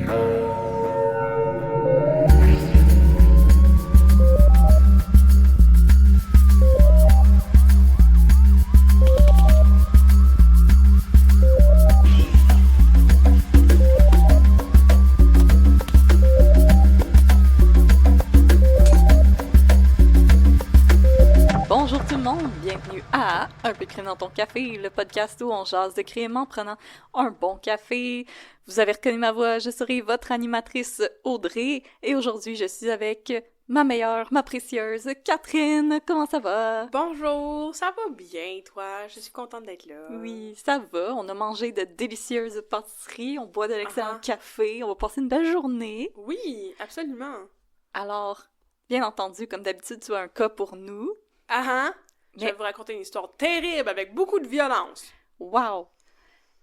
Bonjour tout le monde, bienvenue à Un peu de crème dans ton café, le podcast où on jase de crème en prenant un bon café. Vous avez reconnu ma voix, je serai votre animatrice Audrey et aujourd'hui je suis avec ma meilleure, ma précieuse Catherine. Comment ça va? Bonjour, ça va bien toi? Je suis contente d'être là. Oui, ça va. On a mangé de délicieuses pâtisseries, on boit de l'excellent café, on va passer une belle journée. Oui, absolument. Alors, bien entendu, comme d'habitude, tu as un cas pour nous. Je vais vous raconter une histoire terrible avec beaucoup de violence. Wow!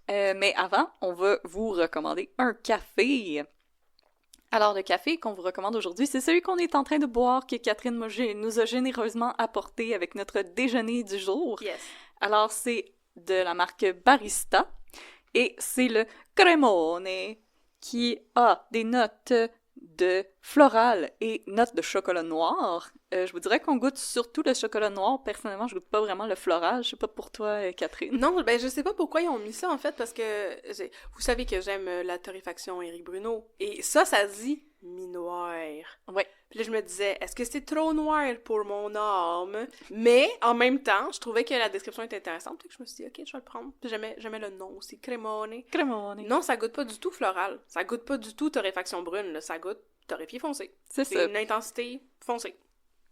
Mais avant, on va vous recommander un café. Alors, le café qu'on vous recommande aujourd'hui, c'est celui qu'on est en train de boire, que Catherine nous a généreusement apporté avec notre déjeuner du jour. Yes. Alors, c'est de la marque Barista, et c'est le Cremone, qui a des notes de floral et notes de chocolat noir. Je vous dirais qu'on goûte surtout le chocolat noir. Personnellement, je goûte pas vraiment le floral. Je sais pas pour toi, Catherine. Non, ben je sais pas pourquoi ils ont mis ça en fait, parce que vous savez que j'aime la torréfaction Éric Bruno. Et ça dit mi-noir. Ouais. Puis là, je me disais, est-ce que c'est trop noir pour mon âme? Mais, en même temps, je trouvais que la description était intéressante, donc je me suis dit, ok, je vais le prendre. Puis j'aimais le nom aussi, Cremone. Cremone. Non, ça goûte pas du tout floral. Ça goûte pas du tout torréfaction brune, là. Ça goûte torréfié foncé. C'est ça. Une intensité foncée.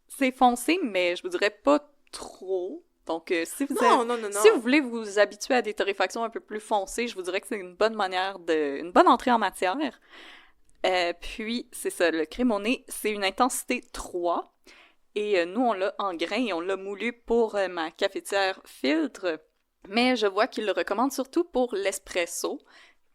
C'est foncé, mais je vous dirais pas trop. Donc, si vous Non. voulez vous habituer à des torréfactions un peu plus foncées, je vous dirais que c'est une bonne une bonne entrée en matière. Puis, c'est ça, le Cremone, c'est une intensité 3. Et nous, on l'a en grains et on l'a moulu pour ma cafetière filtre. Mais je vois qu'il le recommande surtout pour l'espresso.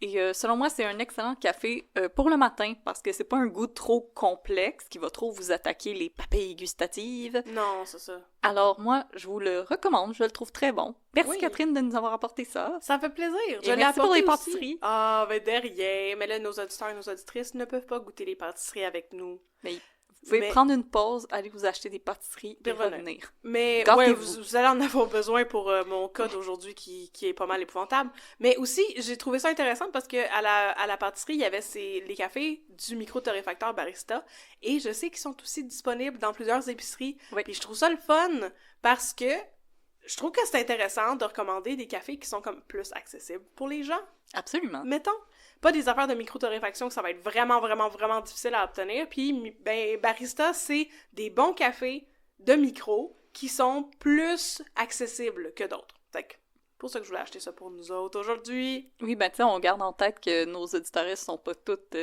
Et selon moi, c'est un excellent café pour le matin parce que c'est pas un goût trop complexe qui va trop vous attaquer les papilles gustatives. Non, c'est ça. Alors moi, je vous le recommande, je le trouve très bon. Merci Catherine de nous avoir apporté ça. Ça me fait plaisir. Je l'ai merci pour les pâtisseries. Ah, ben derrière. Mais là, nos auditeurs et nos auditrices ne peuvent pas goûter les pâtisseries avec nous. Mais vous pouvez prendre une pause, aller vous acheter des pâtisseries et revenir. Mais ouais, vous allez en avoir besoin pour mon cas d'aujourd'hui qui est pas mal épouvantable. Mais aussi, j'ai trouvé ça intéressant parce que à la pâtisserie, il y avait les cafés du micro-torréfacteur Barista. Et je sais qu'ils sont aussi disponibles dans plusieurs épiceries. Oui. Puis je trouve ça le fun parce que je trouve que c'est intéressant de recommander des cafés qui sont comme plus accessibles pour les gens. Absolument. Mettons. Pas des affaires de micro-torréfaction que ça va être vraiment, vraiment, vraiment difficile à obtenir. Puis, ben, Barista, c'est des bons cafés de micro qui sont plus accessibles que d'autres. Fait que, pour ça que je voulais acheter ça pour nous autres aujourd'hui. Oui, ben, tu sais, on garde en tête que nos auditeurs sont pas toutes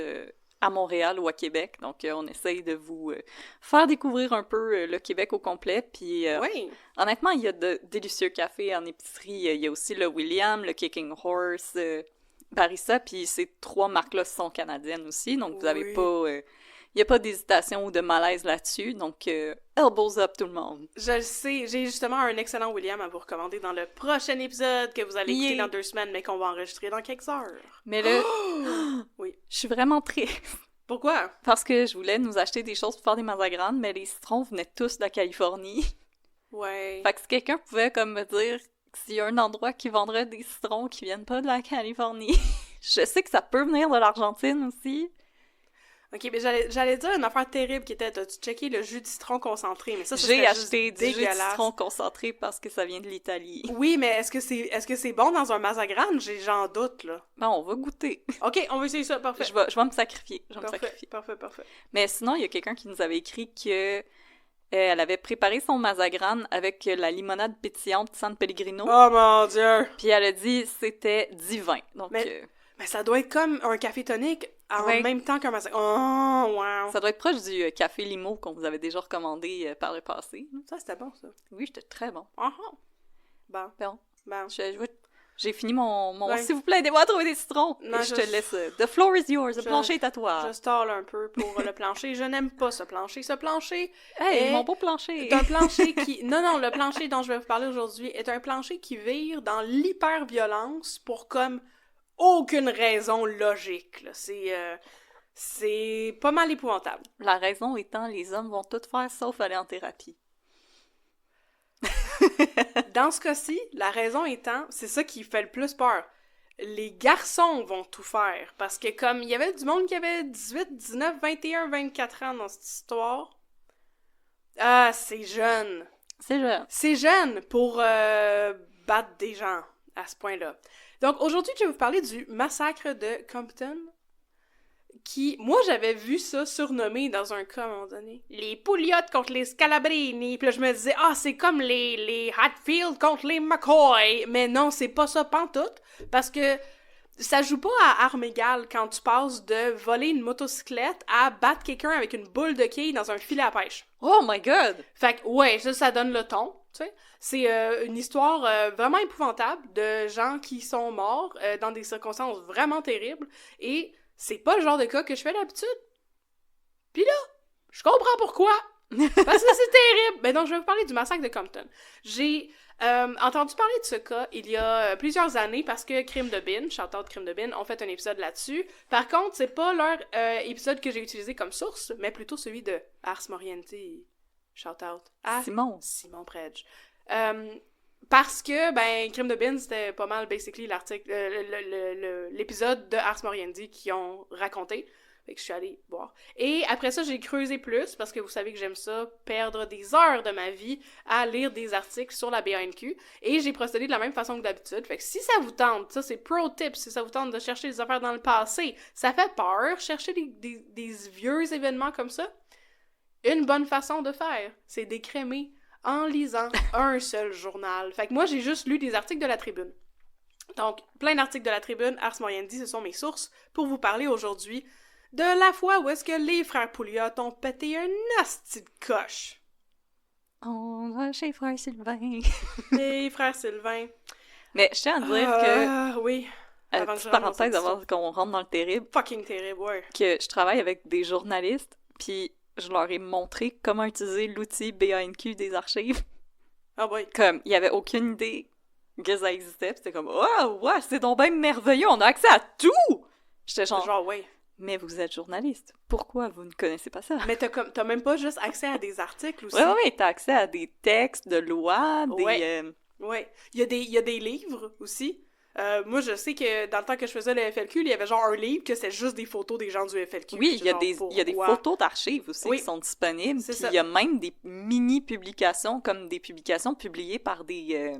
à Montréal ou à Québec. Donc, on essaye de vous faire découvrir un peu le Québec au complet. Puis, oui. Honnêtement, il y a de délicieux cafés en épicerie. Il y a aussi le William, le Kicking Horse, Barista, puis ces 3 marques-là sont canadiennes aussi, donc vous avez pas... Il n'y a pas d'hésitation ou de malaise là-dessus, donc elbows up tout le monde. Je le sais, j'ai justement un excellent William à vous recommander dans le prochain épisode que vous allez écouter dans 2 semaines, mais qu'on va enregistrer dans quelques heures. Mais là, oui. Je suis vraiment triste. Pourquoi? Parce que je voulais nous acheter des choses pour faire des mazagrandes, mais les citrons venaient tous de la Californie. Ouais. Fait que si quelqu'un pouvait comme me dire... S'il y a un endroit qui vendrait des citrons qui viennent pas de la Californie, je sais que ça peut venir de l'Argentine aussi. Ok, mais j'allais dire une affaire terrible qui était, t'as-tu checké le jus de citron concentré, mais ça j'ai acheté du jus de citron concentré parce que ça vient de l'Italie. Oui, mais est-ce que c'est bon dans un mazagrane? J'en doute, là. Ben, on va goûter. Ok, on va essayer ça, parfait. Je vais me sacrifier. Parfait. Mais sinon, il y a quelqu'un qui nous avait écrit que elle avait préparé son mazagrane avec la limonade pétillante San Pellegrino. Oh mon Dieu! Puis elle a dit c'était divin. Donc, mais ça doit être comme un café tonique en même temps qu'un mazagrane. Oh, wow! Ça doit être proche du café limo qu'on vous avait déjà recommandé par le passé. Ça, c'était bon, ça. Oui, c'était très bon. Bon. J'ai fini mon... S'il vous plaît, aidez-moi à trouver des citrons. Non, je te laisse. The floor is yours. Le plancher est à toi. Je stall un peu pour le plancher. Je n'aime pas ce plancher. Ce plancher mon beau plancher! C'est un plancher qui... Non, le plancher dont je vais vous parler aujourd'hui est un plancher qui vire dans l'hyper-violence pour comme aucune raison logique, là. C'est pas mal épouvantable. La raison étant, les hommes vont tout faire sauf aller en thérapie. Dans ce cas-ci, la raison étant, c'est ça qui fait le plus peur. Les garçons vont tout faire. Parce que comme il y avait du monde qui avait 18, 19, 21, 24 ans dans cette histoire, c'est jeune. C'est jeune. C'est jeune pour battre des gens à ce point-là. Donc aujourd'hui, je vais vous parler du massacre de Compton, qui, moi, j'avais vu ça surnommé dans un cas à un moment donné. Les Pouliot contre les Scalabrini. Puis là, je me disais, c'est comme les Hatfield contre les McCoy. Mais non, c'est pas ça pantoute. Parce que ça joue pas à armes égales quand tu passes de voler une motocyclette à battre quelqu'un avec une boule de quilles dans un filet à pêche. Oh my god! Fait que, ouais, ça donne le ton, tu sais. C'est une histoire vraiment épouvantable de gens qui sont morts dans des circonstances vraiment terribles. Et c'est pas le genre de cas que je fais d'habitude. Puis là, je comprends pourquoi. Parce que c'est terrible. Ben donc, je vais vous parler du massacre de Compton. J'ai entendu parler de ce cas il y a plusieurs années parce que Crime de Bin, shout-out Crime de Bin, ont fait un épisode là-dessus. Par contre, c'est pas leur épisode que j'ai utilisé comme source, mais plutôt celui de Ars Moriendi. Shout-out à Simon Predge. Parce que, Crime de Bin, c'était pas mal, basically, l'épisode de Ars Moriendi qu'ils ont raconté. Fait que je suis allée voir. Et après ça, j'ai creusé plus, parce que vous savez que j'aime ça, perdre des heures de ma vie à lire des articles sur la BANQ. Et j'ai procédé de la même façon que d'habitude. Fait que si ça vous tente, ça c'est pro tip, si ça vous tente de chercher des affaires dans le passé, ça fait peur, chercher des vieux événements comme ça. Une bonne façon de faire, c'est d'écrémer en lisant un seul journal. Fait que moi, j'ai juste lu des articles de la Tribune. Donc, plein d'articles de la Tribune, Ars Moriendi, ce sont mes sources pour vous parler aujourd'hui de la fois où est-ce que les frères Pouliot ont pété un asti de coche. On va chez frère Sylvain. Les frères Sylvain. Mais je tiens à dire que... Oui. Petite parenthèse avant qu'on rentre dans le terrible. Fucking terrible, ouais. Que je travaille avec des journalistes, puis je leur ai montré comment utiliser l'outil BANQ des archives. Ah oui. Comme, il y avait aucune idée que ça existait, pis c'était comme, ouais, c'est donc bien merveilleux, on a accès à tout! J'étais genre, ouais. Mais vous êtes journaliste, pourquoi vous ne connaissez pas ça? Mais t'as même pas juste accès à des articles aussi. Ouais, t'as accès à des textes de loi, des... Ouais. Il y a des livres aussi. Moi, je sais que dans le temps que je faisais le FLQ, il y avait genre un livre que c'est juste des photos des gens du FLQ. Oui, il y a des photos d'archives aussi qui sont disponibles. Puis il y a même des mini-publications, comme des publications publiées par des...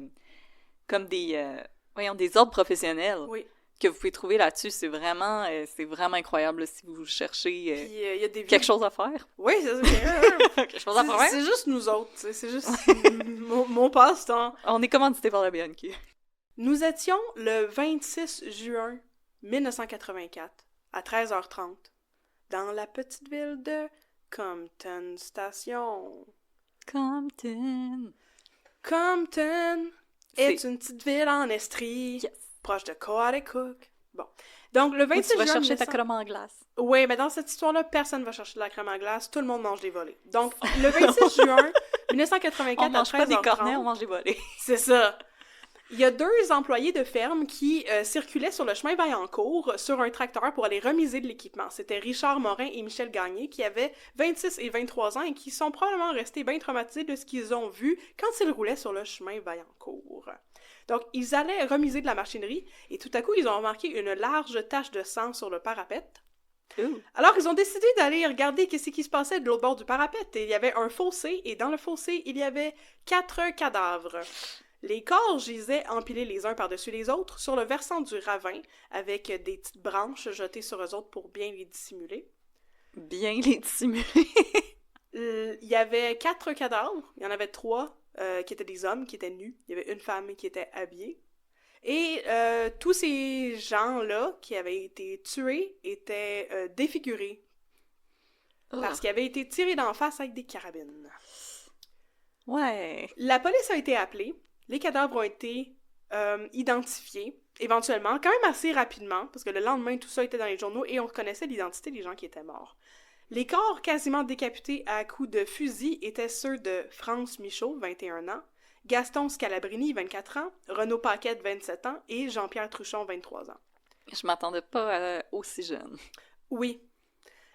des ordres professionnels. Oui. Que vous pouvez trouver là-dessus. C'est vraiment incroyable là, si vous cherchez y a des quelque chose à faire. Oui, c'est ça. Quelque chose à faire. C'est juste nous autres. C'est juste mon passe-temps. On est commandité par la BNQ. Nous étions le 26 juin 1984 à 13h30 dans la petite ville de Compton Station. Compton est une petite ville en Estrie, proche de Coaticook. Bon. Donc, le 26 juin... Tu vas chercher ta crème en glace. Oui, mais dans cette histoire-là, personne ne va chercher de la crème en glace. Tout le monde mange des volets. Donc, le 26 juin 1984 on mange pas des cornets, on mange des volets. C'est ça. Il y a 2 employés de ferme qui circulaient sur le chemin Vaillancourt sur un tracteur pour aller remiser de l'équipement. C'était Richard Morin et Michel Gagné qui avaient 26 et 23 ans et qui sont probablement restés bien traumatisés de ce qu'ils ont vu quand ils roulaient sur le chemin Vaillancourt. Donc, ils allaient remiser de la machinerie et tout à coup, ils ont remarqué une large tache de sang sur le parapet. Alors, ils ont décidé d'aller regarder qu'est-ce qui se passait de l'autre bord du parapet. Et il y avait un fossé et dans le fossé, il y avait 4 cadavres. Les corps gisaient empilés les uns par-dessus les autres sur le versant du ravin, avec des petites branches jetées sur eux autres pour bien les dissimuler. Bien les dissimuler? Il y avait 4 cadavres. Il y en avait 3 qui étaient des hommes, qui étaient nus. Il y avait une femme qui était habillée. Et tous ces gens-là qui avaient été tués étaient défigurés. Parce qu'ils avaient été tirés d'en face avec des carabines. Ouais. La police a été appelée. Les cadavres ont été identifiés, éventuellement, quand même assez rapidement, parce que le lendemain, tout ça était dans les journaux et on reconnaissait l'identité des gens qui étaient morts. Les corps quasiment décapités à coups de fusil étaient ceux de France Michaud, 21 ans, Gaston Scalabrini, 24 ans, Renaud Paquette, 27 ans, et Jean-Pierre Truchon, 23 ans. Je m'attendais pas à aussi jeune. Oui.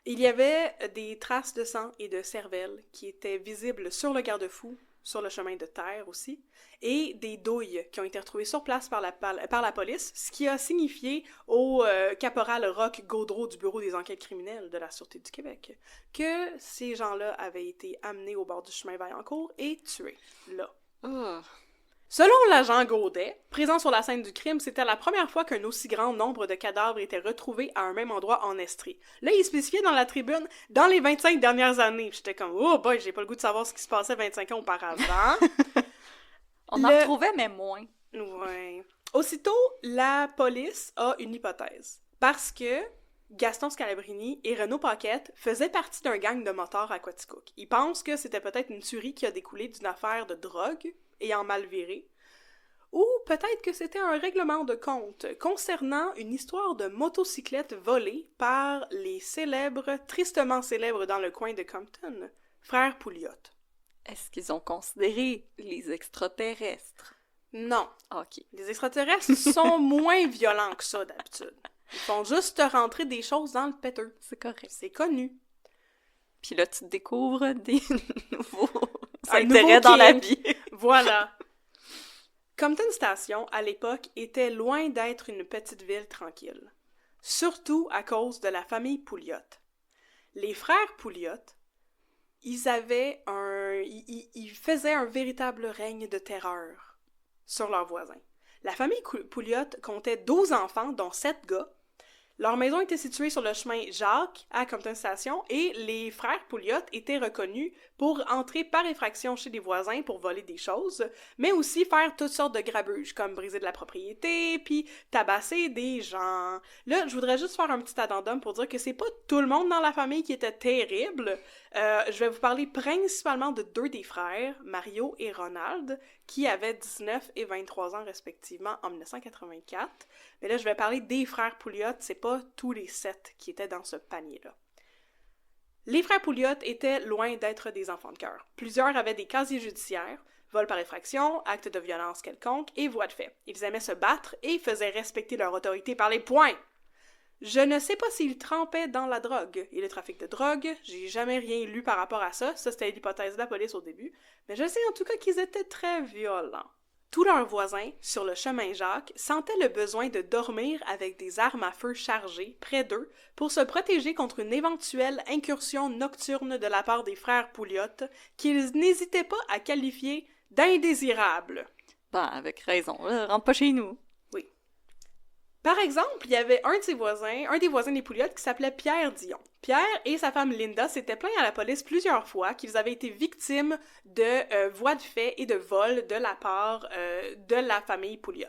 Il y avait des traces de sang et de cervelle qui étaient visibles sur le garde-fou, sur le chemin de terre aussi, et des douilles qui ont été retrouvées sur place par la police, ce qui a signifié au caporal Roch Gaudreau du Bureau des enquêtes criminelles de la Sûreté du Québec que ces gens-là avaient été amenés au bord du chemin Vaillancourt et tués, là. Oh. Selon l'agent Gaudet, présent sur la scène du crime, c'était la première fois qu'un aussi grand nombre de cadavres étaient retrouvés à un même endroit en Estrie. Là, il spécifiait dans la tribune « dans les 25 dernières années ». J'étais comme « oh boy, j'ai pas le goût de savoir ce qui se passait 25 ans auparavant ». On en retrouvait, mais moins. Ouais. Aussitôt, la police a une hypothèse. Parce que Gaston Scalabrini et Renaud Paquette faisaient partie d'un gang de motards à Quaticook. Ils pensent que c'était peut-être une tuerie qui a découlé d'une affaire de drogue ayant mal viré, ou peut-être que c'était un règlement de compte concernant une histoire de motocyclette volée par les tristement célèbres dans le coin de Compton, frères Pouliot. Est-ce qu'ils ont considéré les extraterrestres? Non. OK. Les extraterrestres sont moins violents que ça, d'habitude. Ils font juste te rentrer des choses dans le péteux. C'est correct. C'est connu. Puis là, tu découvres des nouveaux Un intérêts nouveau dans la kink. vie. Voilà. Compton Station, à l'époque, était loin d'être une petite ville tranquille. Surtout à cause de la famille Pouliot. Les frères Pouliot, ils faisaient un véritable règne de terreur sur leurs voisins. La famille Pouliot comptait 12 enfants, dont 7 gars. Leur maison était située sur le chemin Jacques, à Compton Station, et les frères Pouliot étaient reconnus pour entrer par effraction chez des voisins pour voler des choses, mais aussi faire toutes sortes de grabuges, comme briser de la propriété, puis tabasser des gens. Là, je voudrais juste faire un petit addendum pour dire que c'est pas tout le monde dans la famille qui était terrible. Je vais vous parler principalement de 2 des frères, Mario et Ronald, qui avaient 19 et 23 ans respectivement en 1984. Mais là, je vais parler des frères Pouliot, c'est pas tous les 7 qui étaient dans ce panier-là. Les frères Pouliot étaient loin d'être des enfants de cœur. Plusieurs avaient des casiers judiciaires, vol par effraction, actes de violence quelconque et voies de fait. Ils aimaient se battre et faisaient respecter leur autorité par les poings. Je ne sais pas s'ils trempaient dans la drogue et le trafic de drogue, j'ai jamais rien lu par rapport à ça, c'était l'hypothèse de la police au début, mais je sais en tout cas qu'ils étaient très violents. Tous leurs voisins, sur le chemin Jacques, sentaient le besoin de dormir avec des armes à feu chargées près d'eux pour se protéger contre une éventuelle incursion nocturne de la part des frères Pouliot, qu'ils n'hésitaient pas à qualifier d'indésirables. Ben, avec raison, là, rentre pas chez nous. Oui. Par exemple, il y avait un des voisins des Pouliot qui s'appelait Pierre Dion. Pierre et sa femme Linda s'étaient plaints à la police plusieurs fois qu'ils avaient été victimes de voies de fait et de vols de la part de la famille Pouliot.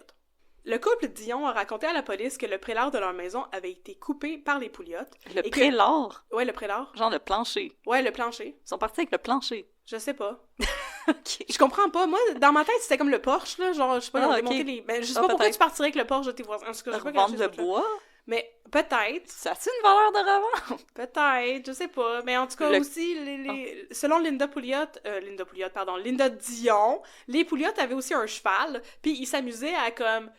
Le couple Dion a raconté à la police que le prélat de leur maison avait été coupé par les Pouliot. Le prélat? Ouais, le prélat. Genre le plancher. Ouais, le plancher. Ils sont partis avec le plancher. Je sais pas. OK. Je comprends pas. Moi, dans ma tête, c'était comme le Porsche, là. Genre, je sais pas, ils ont démonté les... Ben, je sais pas pourquoi peut-être. tu partirais avec le Porsche de tes voisins. Parce que je sais pas Revendre le bois? Mais peut-être. Ça a-tu une valeur de revente? Peut-être, je sais pas. Mais en tout cas, aussi, selon Linda Dion, les Pouliot avaient aussi un cheval, puis ils s'amusaient à, comme,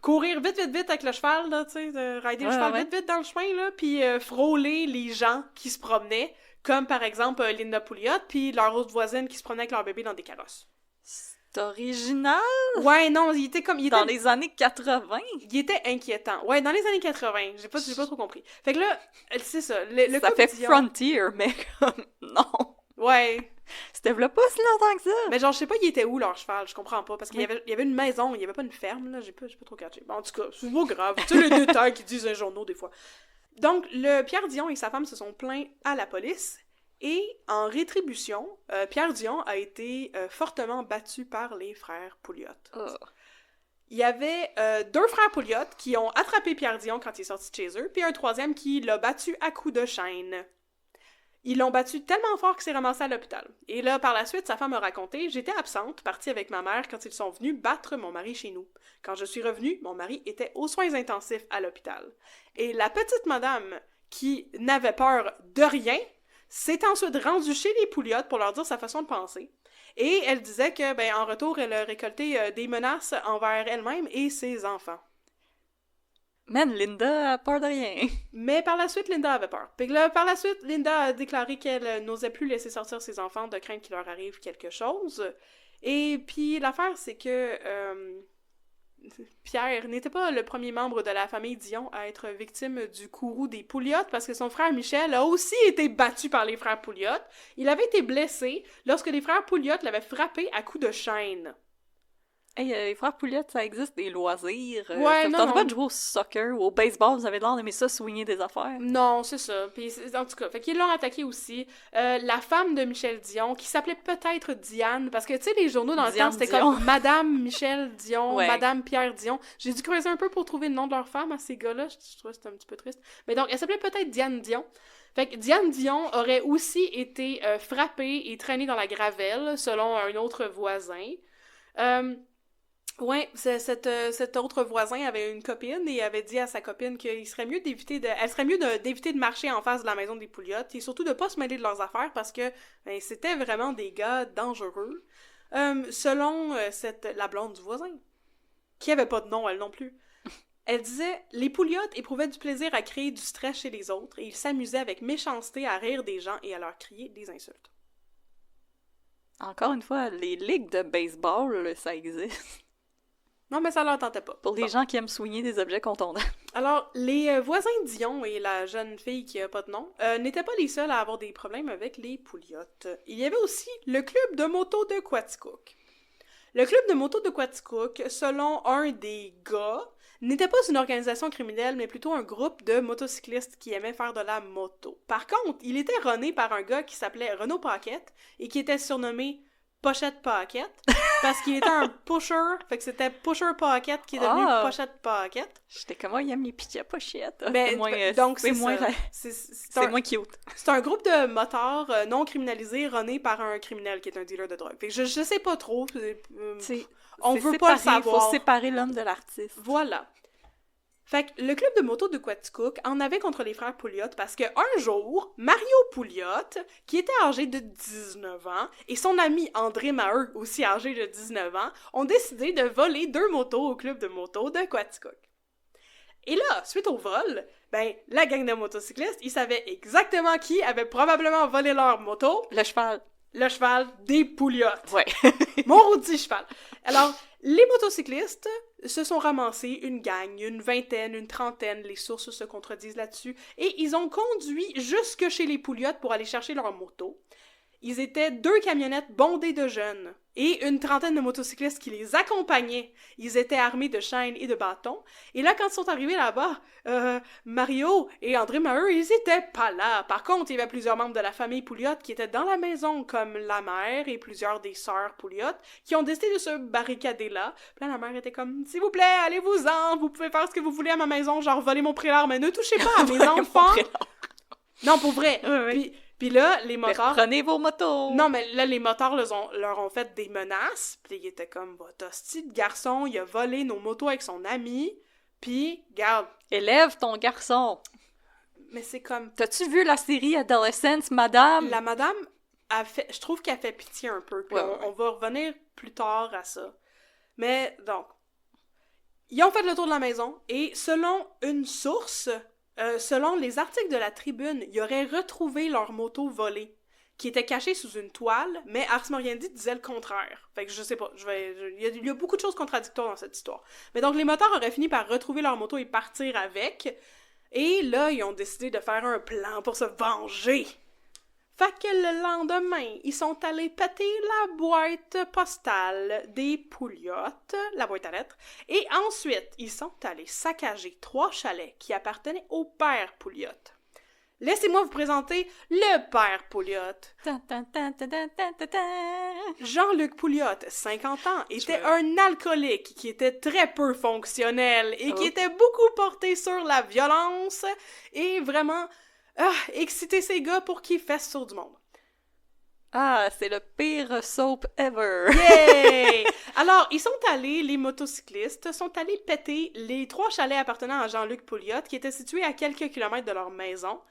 courir vite avec le cheval, là, tu sais, de rider le cheval vite dans le chemin, là, puis frôler les gens qui se promenaient, comme par exemple Linda Pouliot, puis leur autre voisine qui se promenait avec leur bébé dans des carrosses. C'est original! Ouais, non, il était dans les années 80? Il était inquiétant. Ouais, dans les années 80. J'ai pas trop compris. Fait que là, c'est ça. Le ça fait Dion... Frontier, mais comme... non! Ouais. C'était pas si longtemps que ça! Mais genre, je sais pas, il était où leur cheval, je comprends pas. Parce qu'il y avait une maison, il y avait pas une ferme, là. J'ai pas trop catché. Bon, en tout cas, c'est pas grave. Tu sais, les détails qu'ils disent dans les journaux, des fois. Donc, le Pierre Dion et sa femme se sont plaints à la police. Et en rétribution, Pierre Dion a été fortement battu par les frères Pouliot. Oh. Il y avait 2 frères Pouliot qui ont attrapé Pierre Dion quand il est sorti de chez eux, puis un troisième qui l'a battu à coups de chaîne. Ils l'ont battu tellement fort qu'il s'est ramassé à l'hôpital. Et là, par la suite, sa femme a raconté « J'étais absente, partie avec ma mère quand ils sont venus battre mon mari chez nous. Quand je suis revenue, mon mari était aux soins intensifs à l'hôpital. Et la petite madame, qui n'avait peur de rien, s'est ensuite rendue chez les Pouliot pour leur dire sa façon de penser. Et elle disait que, ben, en retour, elle a récolté des menaces envers elle-même et ses enfants. » Man, Linda a peur de rien. Mais par la suite, Linda avait peur. Puis là, par la suite, Linda a déclaré qu'elle n'osait plus laisser sortir ses enfants de crainte qu'il leur arrive quelque chose. Et puis l'affaire, c'est que Pierre n'était pas le premier membre de la famille Dion à être victime du courroux des Pouliot, parce que son frère Michel a aussi été battu par les frères Pouliot. Il avait été blessé lorsque les frères Pouliot l'avaient frappé à coups de chaîne. Hey, les frères Pouliot, ça existe des loisirs. Ouais, non, T'en pas non. de jouer au soccer ou au baseball, vous avez l'air d'aimer ça, soigner des affaires. Non, c'est ça. Puis, en tout cas, fait qu'ils l'ont attaqué aussi. La femme de Michel Dion, qui s'appelait peut-être Diane, parce que, tu sais, les journaux dans le Diane temps, c'était Dion. comme Madame Michel Dion, Ouais. Madame Pierre Dion. J'ai dû creuser un peu pour trouver le nom de leur femme à ces gars-là. Je trouvais que c'était un petit peu triste. Mais donc, elle s'appelait peut-être Diane Dion. Fait que Diane Dion aurait aussi été frappée et traînée dans la gravelle, selon un autre voisin. Ouais, cet autre voisin avait une copine et avait dit à sa copine qu'il serait mieux d'éviter de marcher en face de la maison des Pouliot et surtout de pas se mêler de leurs affaires parce que c'était vraiment des gars dangereux. Selon la blonde du voisin, qui avait pas de nom elle non plus. Elle disait « Les Pouliot éprouvaient du plaisir à créer du stress chez les autres et ils s'amusaient avec méchanceté à rire des gens et à leur crier des insultes. » Encore une fois, les ligues de baseball, ça existe. Non, mais ça leur tentait pas. Pour les Bon. gens qui aiment soigner des objets contondants. Alors, les voisins Dion et la jeune fille qui a pas de nom n'étaient pas les seuls à avoir des problèmes avec les Pouliot. Il y avait aussi le club de moto de Quaticook. Le club de moto de Quaticook, selon un des gars, n'était pas une organisation criminelle, mais plutôt un groupe de motocyclistes qui aimaient faire de la moto. Par contre, il était runné par un gars qui s'appelait Renaud Paquette et qui était surnommé Pochette Paquette, parce qu'il était un pusher, fait que c'était Pusher Paquette qui est devenu Pochette Paquette. J'étais comme, il aime les petits à pochettes. Ben, donc c'est moins, ça. C'est moins cute. C'est un groupe de motards non criminalisés runné par un criminel qui est un dealer de drogue. Fait que je sais pas trop. On veut pas le savoir. Faut séparer l'homme de l'artiste. Voilà. Fait que le club de moto de Quaticook en avait contre les frères Pouliot parce que un jour, Mario Pouliot, qui était âgé de 19 ans, et son ami André Maheu, aussi âgé de 19 ans, ont décidé de voler 2 motos au club de moto de Quaticook. Et là, suite au vol, la gang de motocyclistes, ils savaient exactement qui avait probablement volé leur moto. Le cheval. Le cheval des Pouliot. Ouais. Mon rôti cheval. Alors, les motocyclistes se sont ramassés, une gang, une vingtaine, une trentaine, les sources se contredisent là-dessus, et ils ont conduit jusque chez les Pouliot pour aller chercher leur moto. Ils étaient 2 camionnettes bondées de jeunes et une trentaine de motocyclistes qui les accompagnaient. Ils étaient armés de chaînes et de bâtons. Et là, quand ils sont arrivés là-bas, Mario et André Maheu, ils étaient pas là. Par contre, il y avait plusieurs membres de la famille Pouliot qui étaient dans la maison, comme la mère et plusieurs des sœurs Pouliot, qui ont décidé de se barricader là. Puis là, la mère était comme « S'il vous plaît, allez-vous-en, vous pouvez faire ce que vous voulez à ma maison, genre voler mon prélat, mais ne touchez pas à mes enfants! » Non, pour vrai! Ouais. Puis là, les motards... Prenez vos motos! Non, mais là, les motards leur ont fait des menaces. Puis ils étaient comme, votre hostie de garçon, il a volé nos motos avec son ami. Puis, garde. Élève ton garçon! Mais c'est comme... T'as-tu vu la série Adolescence, madame? La madame, je trouve qu'elle fait pitié un peu. Puis on va revenir plus tard à ça. Mais, donc... Ils ont fait le tour de la maison. Et selon une source... selon les articles de la Tribune, ils auraient retrouvé leur moto volée, qui était cachée sous une toile, mais Ars Moriendi disait le contraire. Fait que je sais pas, il y a beaucoup de choses contradictoires dans cette histoire. Mais donc les motards auraient fini par retrouver leur moto et partir avec, et là, ils ont décidé de faire un plan pour se venger. Fait que le lendemain, ils sont allés péter la boîte postale des Pouliot, la boîte à lettres, et ensuite, ils sont allés saccager 3 chalets qui appartenaient au père Pouliot. Laissez-moi vous présenter le père Pouliot. Jean-Luc Pouliot, 50 ans, était un alcoolique qui était très peu fonctionnel et qui était beaucoup porté sur la violence et vraiment... exciter ces gars pour qu'ils fassent sur du monde. Ah, c'est le pire soap ever! Yay! Alors, les motocyclistes sont allés péter les 3 chalets appartenant à Jean-Luc Pouliot, qui étaient situés à quelques kilomètres de leur maison,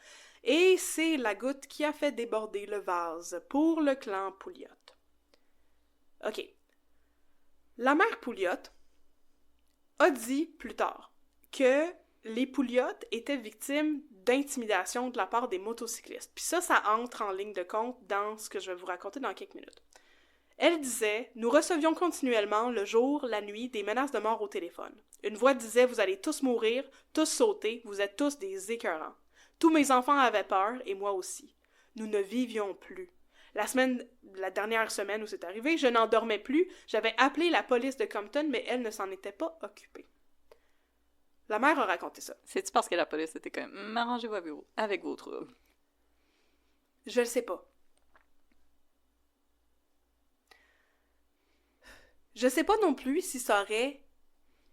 et c'est la goutte qui a fait déborder le vase pour le clan Pouliot. OK. La mère Pouliot a dit plus tard que les Pouliot étaient victimes d'intimidation de la part des motocyclistes. Puis ça entre en ligne de compte dans ce que je vais vous raconter dans quelques minutes. Elle disait « Nous recevions continuellement, le jour, la nuit, des menaces de mort au téléphone. Une voix disait « Vous allez tous mourir, tous sauter, vous êtes tous des écœurants. Tous mes enfants avaient peur, et moi aussi. Nous ne vivions plus. La dernière semaine où c'est arrivé, je n'en dormais plus, j'avais appelé la police de Compton, mais elle ne s'en était pas occupée. » La mère a raconté ça. C'est-tu parce que la police était quand même « Arrangez-vous avec vos troubles. » Je le sais pas. Je sais pas non plus si ça aurait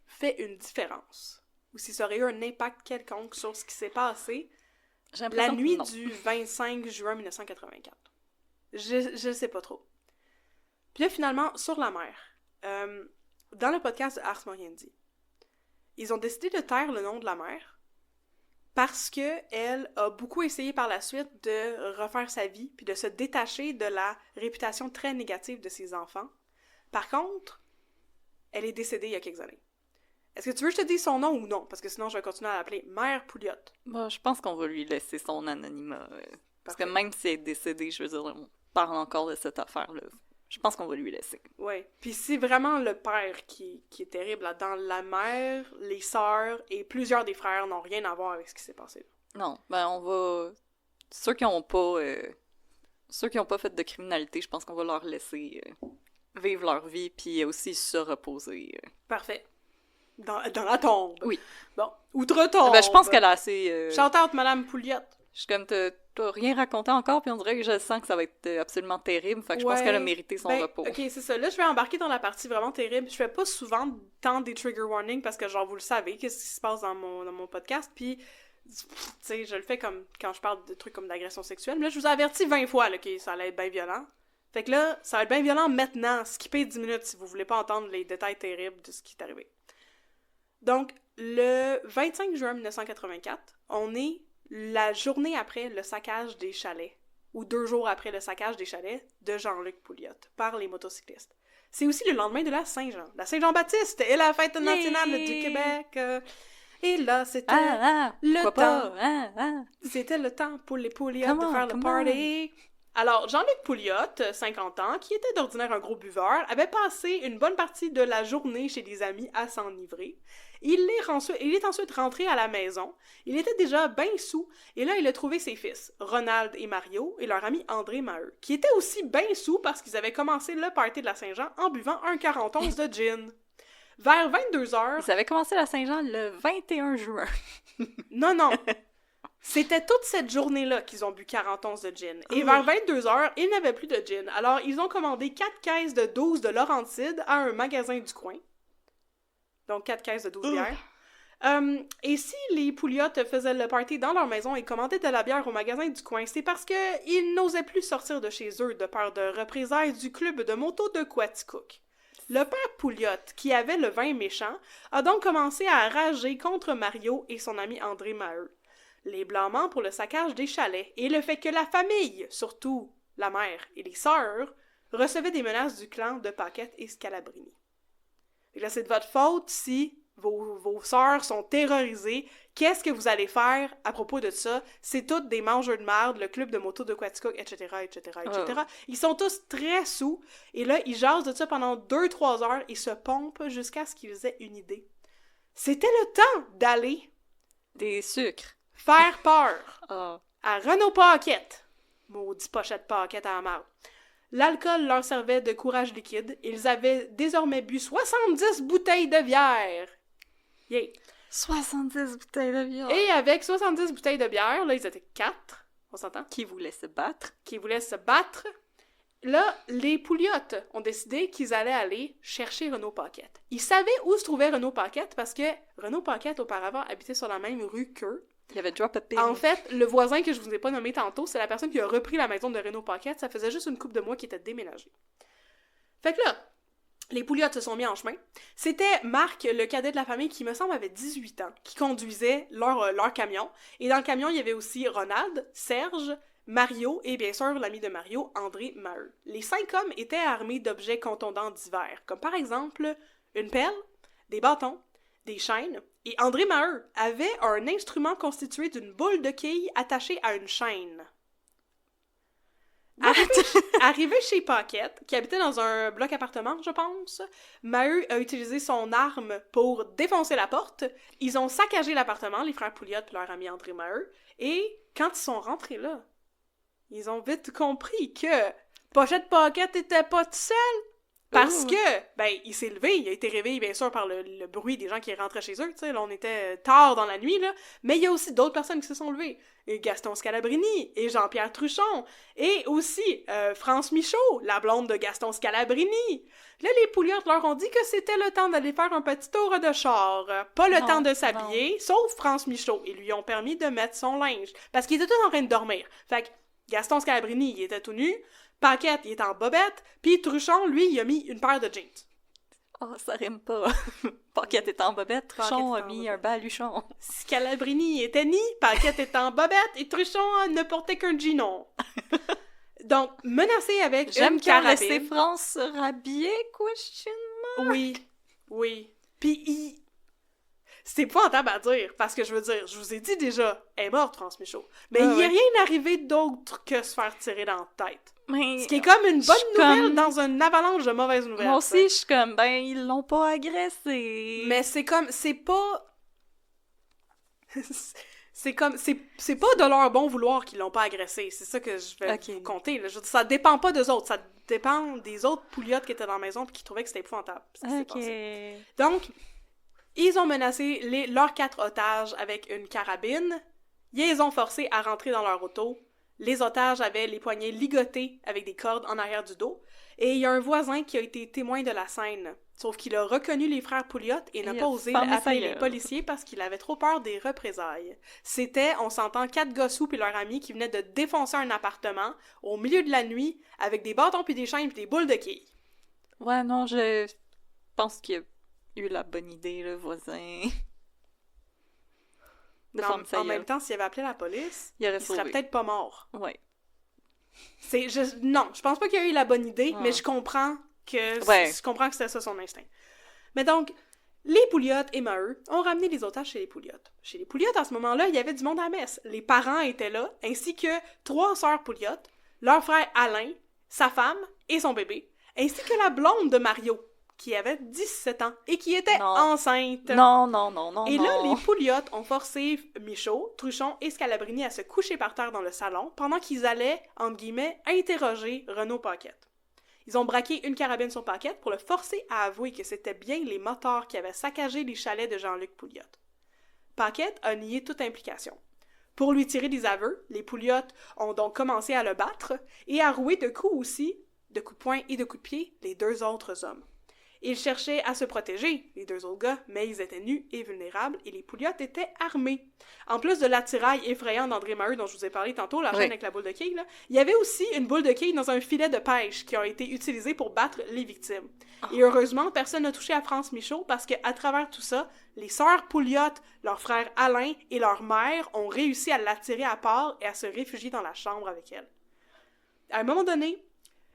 fait une différence ou si ça aurait eu un impact quelconque sur ce qui s'est passé la nuit du 25 juin 1984. Je sais pas trop. Puis là, finalement, sur la mère, dans le podcast de Ars Moriendi, ils ont décidé de taire le nom de la mère parce qu'elle a beaucoup essayé par la suite de refaire sa vie puis de se détacher de la réputation très négative de ses enfants. Par contre, elle est décédée il y a quelques années. Est-ce que tu veux que je te dise son nom ou non? Parce que sinon, je vais continuer à l'appeler Mère Pouliot. Bah, je pense qu'on va lui laisser son anonymat. Parce que même si elle est décédée, je veux dire, on parle encore de cette affaire-là. Je pense qu'on va lui laisser. Oui. Puis c'est vraiment le père qui est terrible là-dedans. La mère, les sœurs et plusieurs des frères n'ont rien à voir avec ce qui s'est passé. Non, ben on va... Ceux qui ont pas fait de criminalité, je pense qu'on va leur laisser vivre leur vie puis aussi se reposer. Parfait. Dans la tombe. Oui. Bon, outre-tombe. Ben, je pense qu'elle a assez... Shout-out, Madame Pouliot. Je suis comme, t'as rien raconté encore, puis on dirait que je sens que ça va être absolument terrible, fait que je pense qu'elle a mérité son repos. Ok, c'est ça. Là, je vais embarquer dans la partie vraiment terrible. Je fais pas souvent tant des trigger warnings parce que, genre, vous le savez, qu'est-ce qui se passe dans mon podcast, puis, tu sais, je le fais comme quand je parle de trucs comme d'agression sexuelle. Mais là, je vous ai averti 20 fois là, que ça allait être bien violent. Fait que là, ça va être bien violent maintenant. Skippez 10 minutes si vous voulez pas entendre les détails terribles de ce qui est arrivé. Donc, le 25 juin 1984, on est la journée après le saccage des chalets, ou 2 jours après le saccage des chalets de Jean-Luc Pouliot par les motocyclistes. C'est aussi le lendemain de la Saint-Jean, la Saint-Jean-Baptiste et la fête nationale du Québec. Et là, c'était le temps. C'était le temps pour les Pouliot de faire le party. Alors, Jean-Luc Pouliot, 50 ans, qui était d'ordinaire un gros buveur, avait passé une bonne partie de la journée chez des amis à s'enivrer. Il est ensuite rentré à la maison. Il était déjà bien saoul, et là, il a trouvé ses fils, Ronald et Mario, et leur ami André Maheu, qui étaient aussi bien saoul parce qu'ils avaient commencé le party de la Saint-Jean en buvant un 41 de gin. Vers 22h... Ils avaient commencé la Saint-Jean le 21 juin. Non. C'était toute cette journée-là qu'ils ont bu 40 onces de gin. Et vers 22h, ils n'avaient plus de gin. Alors, ils ont commandé 4 caisses de 12 de Laurentide à un magasin du coin. Donc, 4 caisses de 12 bières. Et si les Pouliot faisaient le party dans leur maison et commandaient de la bière au magasin du coin, c'est parce qu'ils n'osaient plus sortir de chez eux de peur de représailles du club de moto de Quaticook. Le père Pouliot, qui avait le vin méchant, a donc commencé à rager contre Mario et son ami André Maheu. Les blâmant pour le saccage des chalets et le fait que la famille, surtout la mère et les sœurs, recevaient des menaces du clan de Paquette et Scalabrini. Et là, c'est de votre faute si vos sœurs sont terrorisées. Qu'est-ce que vous allez faire à propos de ça? C'est toutes des mangeurs de merde, le club de moto de Quaticook, etc., etc., etc. Ils sont tous très saoul. Et là, ils jasent de ça pendant 2-3 heures et se pompent jusqu'à ce qu'ils aient une idée. C'était le temps d'aller... Des sucres. Faire peur à Renault Paquette. Maudit pochette Paquette à la marde. L'alcool leur servait de courage liquide. Ils avaient désormais bu 70 bouteilles de bière. Yeah. 70 bouteilles de bière. Et avec 70 bouteilles de bière, là, ils étaient 4. On s'entend? Qui voulaient se battre. Là, les Pouliot ont décidé qu'ils allaient aller chercher Renault Paquette. Ils savaient où se trouvait Renault Paquette parce que Renault Paquette, auparavant, habitait sur la même rue qu'eux. Il y avait drop a pin. En fait, le voisin que je vous ai pas nommé tantôt, c'est la personne qui a repris la maison de Renault Paquette. Ça faisait juste une couple de mois qu'il était déménagé. Fait que là, les Pouliot se sont mis en chemin. C'était Marc, le cadet de la famille, qui me semble avait 18 ans, qui conduisait leur camion. Et dans le camion, il y avait aussi Ronald, Serge, Mario et bien sûr l'ami de Mario, André Maheu. Les 5 hommes étaient armés d'objets contondants divers, comme par exemple une pelle, des bâtons, des chaînes, et André Maheu avait un instrument constitué d'une boule de quilles attachée à une chaîne. Arrivé chez Paquette, qui habitait dans un bloc appartement, je pense, Maheu a utilisé son arme pour défoncer la porte. Ils ont saccagé l'appartement, les frères Pouliot et leur ami André Maheu, et quand ils sont rentrés là, ils ont vite compris que Pochette Paquette était pas tout seul. Parce que, il s'est levé, il a été réveillé, bien sûr, par le bruit des gens qui rentraient chez eux, tu sais, là, on était tard dans la nuit, là, mais il y a aussi d'autres personnes qui se sont levées. Et Gaston Scalabrini, et Jean-Pierre Truchon, et aussi France Michaud, la blonde de Gaston Scalabrini. Là, les Pouliot leur ont dit que c'était le temps d'aller faire un petit tour de char, pas le temps de s'habiller, sauf France Michaud, et lui ont permis de mettre son linge, parce qu'il était tout en train de dormir. Fait que Gaston Scalabrini, il était tout nu, Paquette, il est en bobette, puis Truchon, lui, il a mis une paire de jeans. Oh, ça rime pas. Paquette est en bobette, Truchon a mis un baluchon. Scalabrini était ni, Paquette est en bobette, et Truchon ne portait qu'un ginon. Donc, menacé avec une carabine... J'aime laisser France se rhabiller, question mark. Oui. Puis c'est épouvantable à dire, parce que je veux dire, je vous ai dit déjà, elle est morte, France Michaud. Mais il n'y a rien arrivé d'autre que se faire tirer dans la tête. Mais ce qui est comme une bonne nouvelle dans une avalanche de mauvaises nouvelles. Moi aussi, je suis comme, ils l'ont pas agressé. Mais c'est comme, c'est pas... c'est pas de leur bon vouloir qu'ils l'ont pas agressé. C'est ça que je vais vous compter. Là. Ça dépend pas d'eux autres. Ça dépend des autres Pouliot qui étaient dans la maison et qui trouvaient que c'était épouvantable. Donc, ils ont menacé leurs 4 otages avec une carabine. Ils les ont forcés à rentrer dans leur auto. Les otages avaient les poignets ligotés avec des cordes en arrière du dos. Et il y a un voisin qui a été témoin de la scène. Sauf qu'il a reconnu les frères Pouliot et n'a pas osé appeler les policiers parce qu'il avait trop peur des représailles. C'était, on s'entend, 4 gossous et leur ami qui venaient de défoncer un appartement au milieu de la nuit avec des bâtons puis des chaînes puis des boules de quilles. Ouais, non, je pense qu'il a eu la bonne idée, le voisin. En même temps, s'il avait appelé la police, il serait peut-être pas mort. Ouais. Non, je pense pas qu'il a eu la bonne idée, mais je comprends que c'était ça son instinct. Mais donc, les Pouliot et Maheu ont ramené les otages chez les Pouliot. Chez les Pouliot, à ce moment-là, il y avait du monde à la messe. Les parents étaient là, ainsi que 3 sœurs Pouliot, leur frère Alain, sa femme et son bébé, ainsi que la blonde de Mario, qui avait 17 ans et qui était enceinte. Non. Et là, les Pouliot ont forcé Michaud, Truchon et Scalabrini à se coucher par terre dans le salon pendant qu'ils allaient, entre guillemets, interroger Renaud Paquette. Ils ont braqué une carabine sur Paquette pour le forcer à avouer que c'était bien les motards qui avaient saccagé les chalets de Jean-Luc Pouliot. Paquette a nié toute implication. Pour lui tirer des aveux, les Pouliot ont donc commencé à le battre et à rouer de coups aussi, de coups de poing et de coups de pied, les 2 autres hommes. Ils cherchaient à se protéger, les 2 autres gars, mais ils étaient nus et vulnérables, et les Pouliot étaient armés. En plus de l'attirail effrayant d'André Maheu, dont je vous ai parlé tantôt, la chaîne avec la boule de quilles, il y avait aussi une boule de quilles dans un filet de pêche qui a été utilisé pour battre les victimes. Et heureusement, personne n'a touché à France Michaud, parce qu'à travers tout ça, les sœurs Pouliot, leur frère Alain et leur mère ont réussi à l'attirer à part et à se réfugier dans la chambre avec elle. À un moment donné,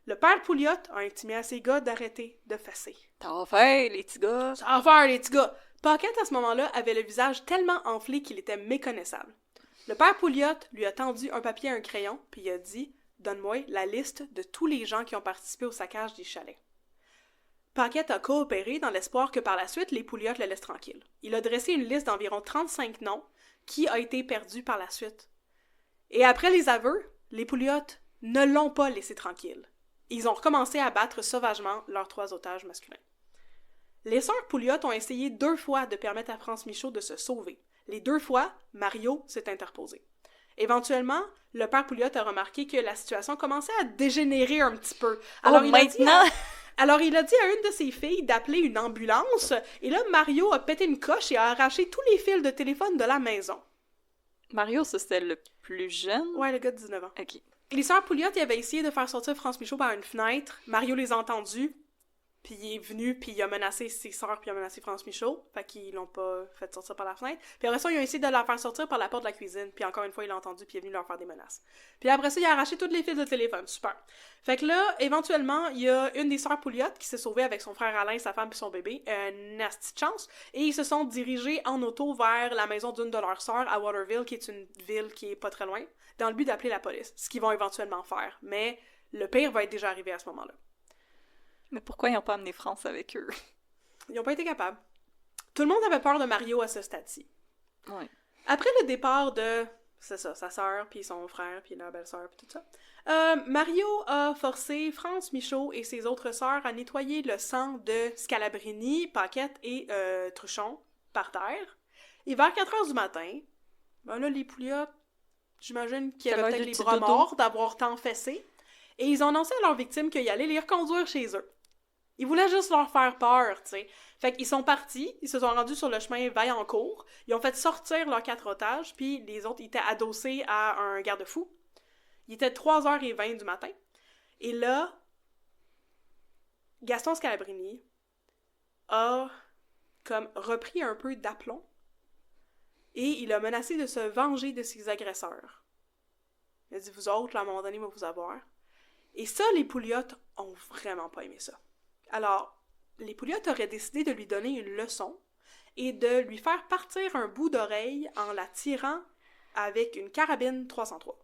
le père Pouliot a intimé à ses gars d'arrêter de fesser. Ça va faire, les petits gars! Ça va faire, les petits gars! Paquette, à ce moment-là, avait le visage tellement enflé qu'il était méconnaissable. Le père Pouliot lui a tendu un papier et un crayon, puis il a dit « Donne-moi la liste de tous les gens qui ont participé au saccage des chalets. » Paquette a coopéré dans l'espoir que par la suite, les Pouliot le laissent tranquille. Il a dressé une liste d'environ 35 noms qui a été perdue par la suite. Et après les aveux, les Pouliot ne l'ont pas laissé tranquille. Ils ont recommencé à battre sauvagement leurs 3 otages masculins. Les sœurs Pouliot ont essayé 2 fois de permettre à France Michaud de se sauver. Les 2 fois, Mario s'est interposé. Éventuellement, le père Pouliot a remarqué que la situation commençait à dégénérer un petit peu. Alors, il a dit à une de ses filles d'appeler une ambulance, et là, Mario a pété une coche et a arraché tous les fils de téléphone de la maison. Mario, ça, c'était le plus jeune? Ouais, le gars de 19 ans. OK. Les sœurs Pouliot avaient essayé de faire sortir France Michaud par une fenêtre. Mario les a entendus. Puis il est venu, puis il a menacé ses sœurs, puis il a menacé France Michaud. Fait qu'ils l'ont pas fait sortir par la fenêtre. Puis après ça, ils ont essayé de la faire sortir par la porte de la cuisine. Puis encore une fois, il l'a entendu, puis il est venu leur faire des menaces. Puis après ça, il a arraché toutes les fils de téléphone. Super. Fait que là, éventuellement, il y a une des sœurs Pouliot qui s'est sauvée avec son frère Alain, sa femme puis son bébé. Nasty de chance. Et ils se sont dirigés en auto vers la maison d'une de leurs sœurs à Waterville, qui est une ville qui est pas très loin, dans le but d'appeler la police. Ce qu'ils vont éventuellement faire. Mais le pire va être déjà arrivé à ce moment-là. Mais pourquoi ils n'ont pas amené France avec eux? Ils n'ont pas été capables. Tout le monde avait peur de Mario à ce stade-ci. Ouais. Après le départ de, c'est ça, sa sœur, puis son frère, puis la belle-sœur, puis tout ça, Mario a forcé France Michaud et ses autres sœurs à nettoyer le sang de Scalabrini, Paquette et Truchon par terre. Et vers 4h du matin, ben là, les Pouliot, j'imagine qu'ils avaient peut-être les bras morts d'avoir tant fessé, et ils ont annoncé à leurs victimes qu'ils allaient les reconduire chez eux. Ils voulaient juste leur faire peur, tu sais. Fait qu'ils sont partis, ils se sont rendus sur le chemin Vaillancourt, ils ont fait sortir leurs 4 otages, puis les autres étaient adossés à un garde-fou. Il était 3h20 du matin. Et là, Gaston Scalabrini a comme repris un peu d'aplomb et il a menacé de se venger de ses agresseurs. Il a dit, vous autres, là, à un moment donné, on va vous avoir. Et ça, les Pouliot ont vraiment pas aimé ça. Alors, les Pouliot auraient décidé de lui donner une leçon et de lui faire partir un bout d'oreille en la tirant avec une carabine 303.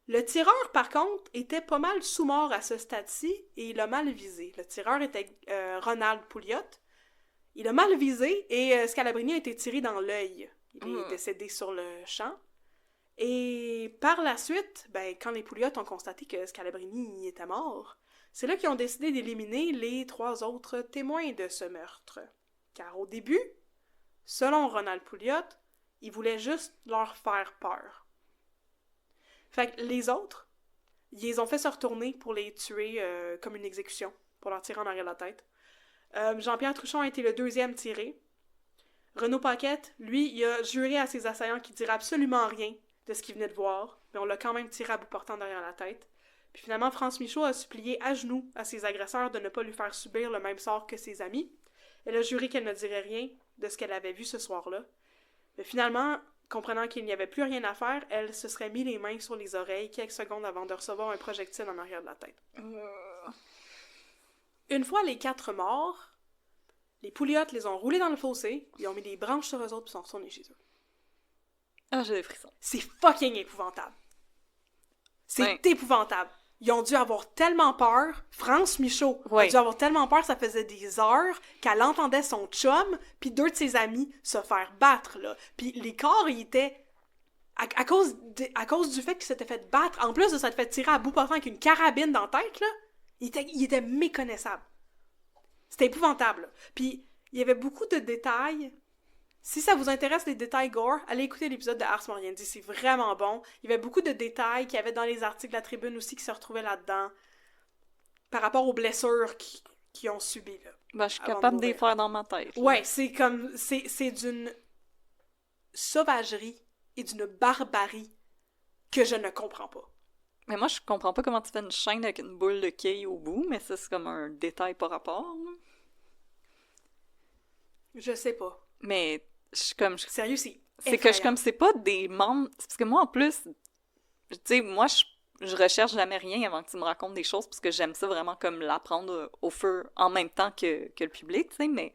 Le tireur, par contre, était pas mal sous-mort à ce stade-ci et il a mal visé. Le tireur était Ronald Pouliot. Il a mal visé et Scalabrini a été tiré dans l'œil. Il est décédé sur le champ. Et par la suite, ben, quand les Pouliot ont constaté que Scalabrini était mort, c'est là qu'ils ont décidé d'éliminer les 3 autres témoins de ce meurtre. Car au début, selon Ronald Pouliot, il voulait juste leur faire peur. Fait que les autres, ils les ont fait se retourner pour les tuer comme une exécution, pour leur tirer en arrière de la tête. Jean-Pierre Truchon a été le 2e tiré. Renaud Paquette, lui, il a juré à ses assaillants qu'il dirait absolument rien de ce qu'il venait de voir, mais on l'a quand même tiré à bout portant derrière la tête. Puis finalement, France Michaud a supplié à genoux à ses agresseurs de ne pas lui faire subir le même sort que ses amis. Elle a juré qu'elle ne dirait rien de ce qu'elle avait vu ce soir-là. Mais finalement, comprenant qu'il n'y avait plus rien à faire, elle se serait mis les mains sur les oreilles quelques secondes avant de recevoir un projectile en arrière de la tête. Une fois les 4 morts, les Pouliot les ont roulés dans le fossé, ils ont mis des branches sur eux autres et sont retournés chez eux. Ah, j'ai des frissons. C'est fucking épouvantable. C'est épouvantable. Ils ont dû avoir tellement peur. France Michaud a dû avoir tellement peur, ça faisait des heures qu'elle entendait son chum puis 2 de ses amis se faire battre, là. Puis les corps, ils étaient... À cause du fait qu'ils s'étaient fait battre, en plus de s'être fait tirer à bout portant avec une carabine dans la tête, là, ils étaient méconnaissables. C'était épouvantable, là. Puis il y avait beaucoup de détails. Si ça vous intéresse les détails gore, allez écouter l'épisode de Ars Moriendi, c'est vraiment bon. Il y avait beaucoup de détails qu'il y avait dans les articles de la Tribune aussi qui se retrouvaient là-dedans par rapport aux blessures qu'ils ont subies, là. Ben, je suis capable de les faire dans ma tête. Là. Ouais, c'est comme... C'est d'une sauvagerie et d'une barbarie que je ne comprends pas. Mais moi, je comprends pas comment tu fais une chaîne avec une boule de quilles au bout, mais ça, c'est comme un détail par rapport, là. Je sais pas. Mais... Je suis comme... Sérieux, c'est que je comme c'est pas des membres... Parce que moi, en plus, tu sais, moi, je recherche jamais rien avant que tu me racontes des choses, parce que j'aime ça vraiment comme l'apprendre au feu en même temps que le public, tu sais, mais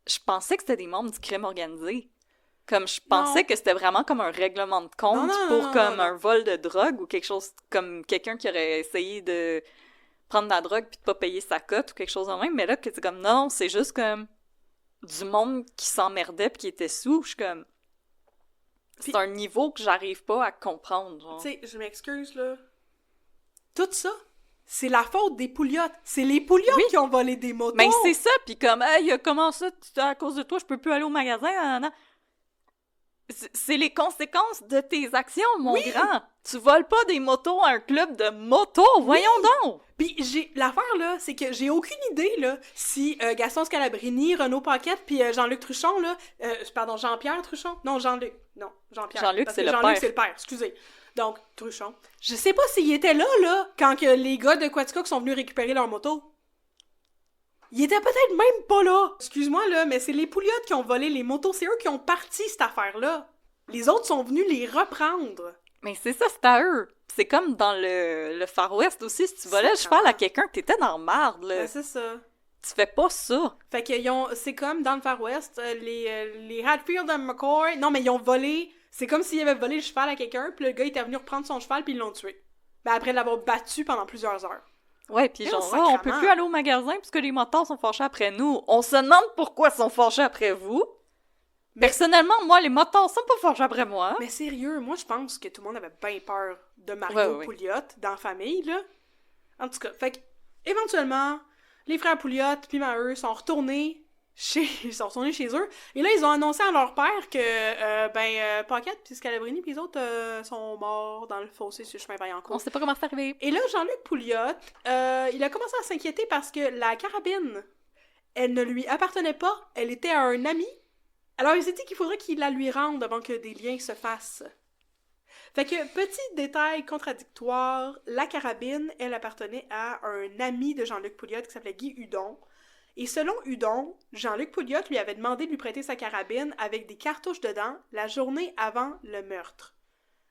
je pensais que c'était des membres du crime organisé. Comme, je pensais que c'était vraiment comme un règlement de compte pour un vol de drogue ou quelque chose, comme quelqu'un qui aurait essayé de prendre de la drogue puis de pas payer sa cote ou quelque chose de même, mais là, que c'est comme, non, c'est juste comme du monde qui s'emmerdait pis qui était sous, je suis comme... C'est un niveau que j'arrive pas à comprendre, genre. Tu sais, je m'excuse, là. Tout ça, c'est la faute des Pouliot. C'est les Pouliot qui ont volé des motos. Mais c'est ça, pis comme, hey, comment ça, à cause de toi, je peux plus aller au magasin, C'est les conséquences de tes actions, mon grand. Tu voles pas des motos à un club de moto, voyons donc! Puis l'affaire, là, c'est que j'ai aucune idée, là, si Gaston Scalabrini, Renaud Paquette, puis Jean-Luc Truchon, là... pardon, Jean-Pierre Truchon? Non, Jean-Luc. Non, Jean-Pierre. Jean-Luc, parce c'est que le Jean-Luc, père. c'est le père, excusez. Donc, Truchon. Je sais pas s'il était là, quand que les gars de Quaticook sont venus récupérer leur moto. Il était peut-être même pas là. Excuse-moi, là, mais c'est les Pouliottes qui ont volé les motos. C'est eux qui ont parti cette affaire-là. Les autres sont venus les reprendre. Mais c'est ça, c'est à eux. C'est comme dans le Far West aussi, si tu volais le cheval à quelqu'un, t'étais dans le marde, là. Ben, c'est ça. Tu fais pas ça. Fait que c'est comme dans le Far West, les Hatfield and McCoy... Non, mais ils ont volé... C'est comme s'ils avaient volé le cheval à quelqu'un, puis le gars était venu reprendre son cheval, puis ils l'ont tué. Ben, après l'avoir battu pendant plusieurs heures. Ouais, pis Mais genre, on on peut plus aller au magasin puisque les motards sont fâchés après nous. On se demande pourquoi ils sont fâchés après vous. Mais- Personnellement, moi, les motards sont pas fâchés après moi. Mais sérieux, moi, je pense que tout le monde avait bien peur de Mario Ouais. Pouliot dans la famille, là. En tout cas, fait que, éventuellement, les frères Pouliot puis Maheu sont retournés chez eux. Et là, ils ont annoncé à leur père que, Paquette puis Scalabrini puis les autres sont morts dans le fossé sur le chemin On Vaillancourt. sait pas comment c'est arrivé. Et là, Jean-Luc Pouliot, il a commencé à s'inquiéter parce que la carabine, elle ne lui appartenait pas, elle était à un ami. Alors, il s'est dit qu'il faudrait qu'il la lui rende avant que des liens se fassent. Fait que, petit détail contradictoire, la carabine, elle appartenait à un ami de Jean-Luc Pouliot qui s'appelait Guy Hudon. Et selon Hudon, Jean-Luc Pouliot lui avait demandé de lui prêter sa carabine avec des cartouches dedans la journée avant le meurtre.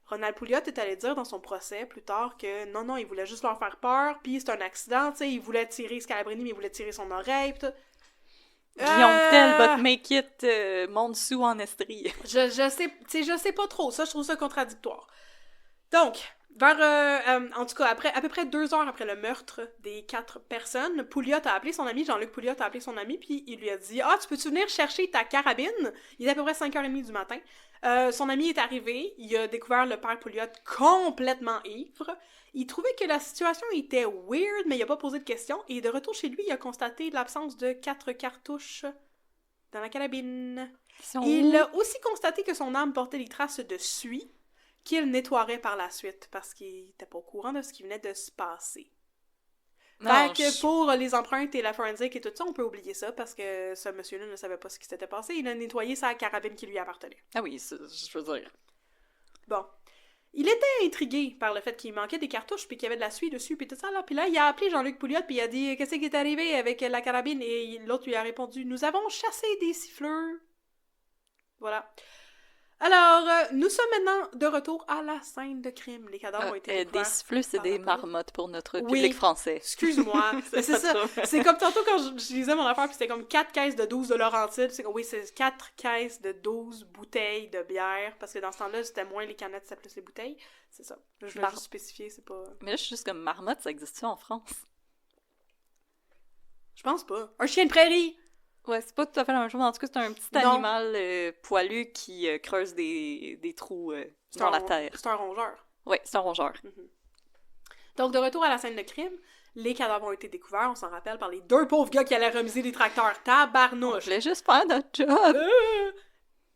Ronald Pouliot est allé dire dans son procès plus tard que non, il voulait juste leur faire peur, puis c'est un accident, tu sais, il voulait tirer Scalabrini, mais il voulait tirer son oreille, pis tout. Guillaume Tell, but make it monte sous en estrie. Je sais pas trop, ça, je trouve ça contradictoire. Donc, en tout cas, à peu près 2 heures après le meurtre des 4 personnes, Pouliot a appelé son ami, Jean-Luc Pouliot a appelé son ami, puis il lui a dit « Ah, tu peux-tu venir chercher ta carabine? » Il est à peu près 5h30 du matin. Son ami est arrivé, il a découvert le père Pouliot complètement ivre. Il trouvait que la situation était weird, mais il a pas posé de questions, et de retour chez lui, il a constaté l'absence de 4 cartouches dans la carabine. Il a aussi constaté que son arme portait des traces de suie, qu'il nettoierait par la suite, parce qu'il était pas au courant de ce qui venait de se passer. Fait que pour les empreintes et la forensique et tout ça, on peut oublier ça, parce que ce monsieur-là ne savait pas ce qui s'était passé. Il a nettoyé sa carabine qui lui appartenait. Ah oui, je veux dire. Bon. Il était intrigué par le fait qu'il manquait des cartouches, puis qu'il y avait de la suie dessus, puis tout ça, là. Puis là, il a appelé Jean-Luc Pouliot, puis il a dit « Qu'est-ce qui est arrivé avec la carabine? » Et l'autre lui a répondu « Nous avons chassé des siffleurs. » Voilà. Alors, nous sommes maintenant de retour à la scène de crime. Les cadavres ont été découverts. Des siffleux, c'est par des la police. marmottes pour notre public français. Excuse-moi. Mais c'est ça. C'est comme tantôt quand je lisais mon affaire, puis c'était comme 4 caisses de 12 de Laurentides. Oui, c'est 4 caisses de 12 bouteilles de bière, parce que dans ce temps-là, c'était moins les canettes, c'était plus les bouteilles. C'est ça. Je voulais juste spécifier, c'est pas... Mais là, je suis juste comme marmotte, ça existe-tu en France? Je pense pas. Un chien de prairie! Ouais, c'est pas tout à fait la même chose. En tout cas, c'est un petit animal poilu qui creuse des trous dans la terre. C'est un rongeur. Ouais, c'est un rongeur. Donc, de retour à la scène de crime, les cadavres ont été découverts, on s'en rappelle, par les 2 pauvres gars qui allaient remiser des tracteurs. Tabarnouche! Je voulais juste faire notre job!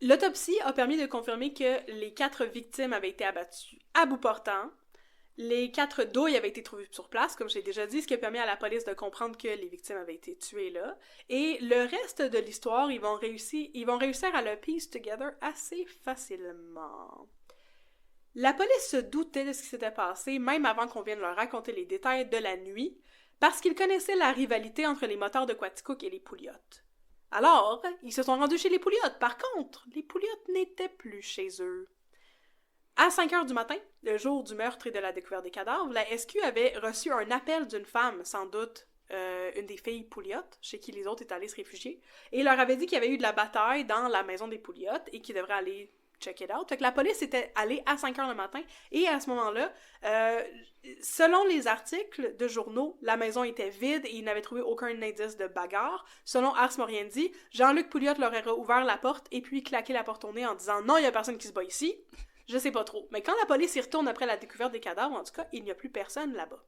L'autopsie a permis de confirmer que les 4 victimes avaient été abattues à bout portant. Les 4 douilles avaient été trouvées sur place, comme j'ai déjà dit, ce qui a permis à la police de comprendre que les victimes avaient été tuées là. Et le reste de l'histoire, ils vont réussir à le piece together assez facilement. La police se doutait de ce qui s'était passé, même avant qu'on vienne leur raconter les détails de la nuit, parce qu'ils connaissaient la rivalité entre les motards de Quaticook et les Pouliot. Alors, ils se sont rendus chez les Pouliot. Par contre, les Pouliot n'étaient plus chez eux. À 5h du matin, le jour du meurtre et de la découverte des cadavres, la SQ avait reçu un appel d'une femme, sans doute une des filles Pouliot, chez qui les autres étaient allés se réfugier, et leur avait dit qu'il y avait eu de la bataille dans la maison des Pouliot et qu'ils devraient aller check it out. Fait que la police était allée à 5h le matin, et à ce moment-là, selon les articles de journaux, la maison était vide et ils n'avaient trouvé aucun indice de bagarre. Selon Ars Moriendi, Jean-Luc Pouliot leur aurait ouvert la porte et puis claqué la porte au nez en disant « Non, il y a personne qui se bat ici ». Je sais pas trop. Mais quand la police y retourne après la découverte des cadavres, en tout cas, il n'y a plus personne là-bas.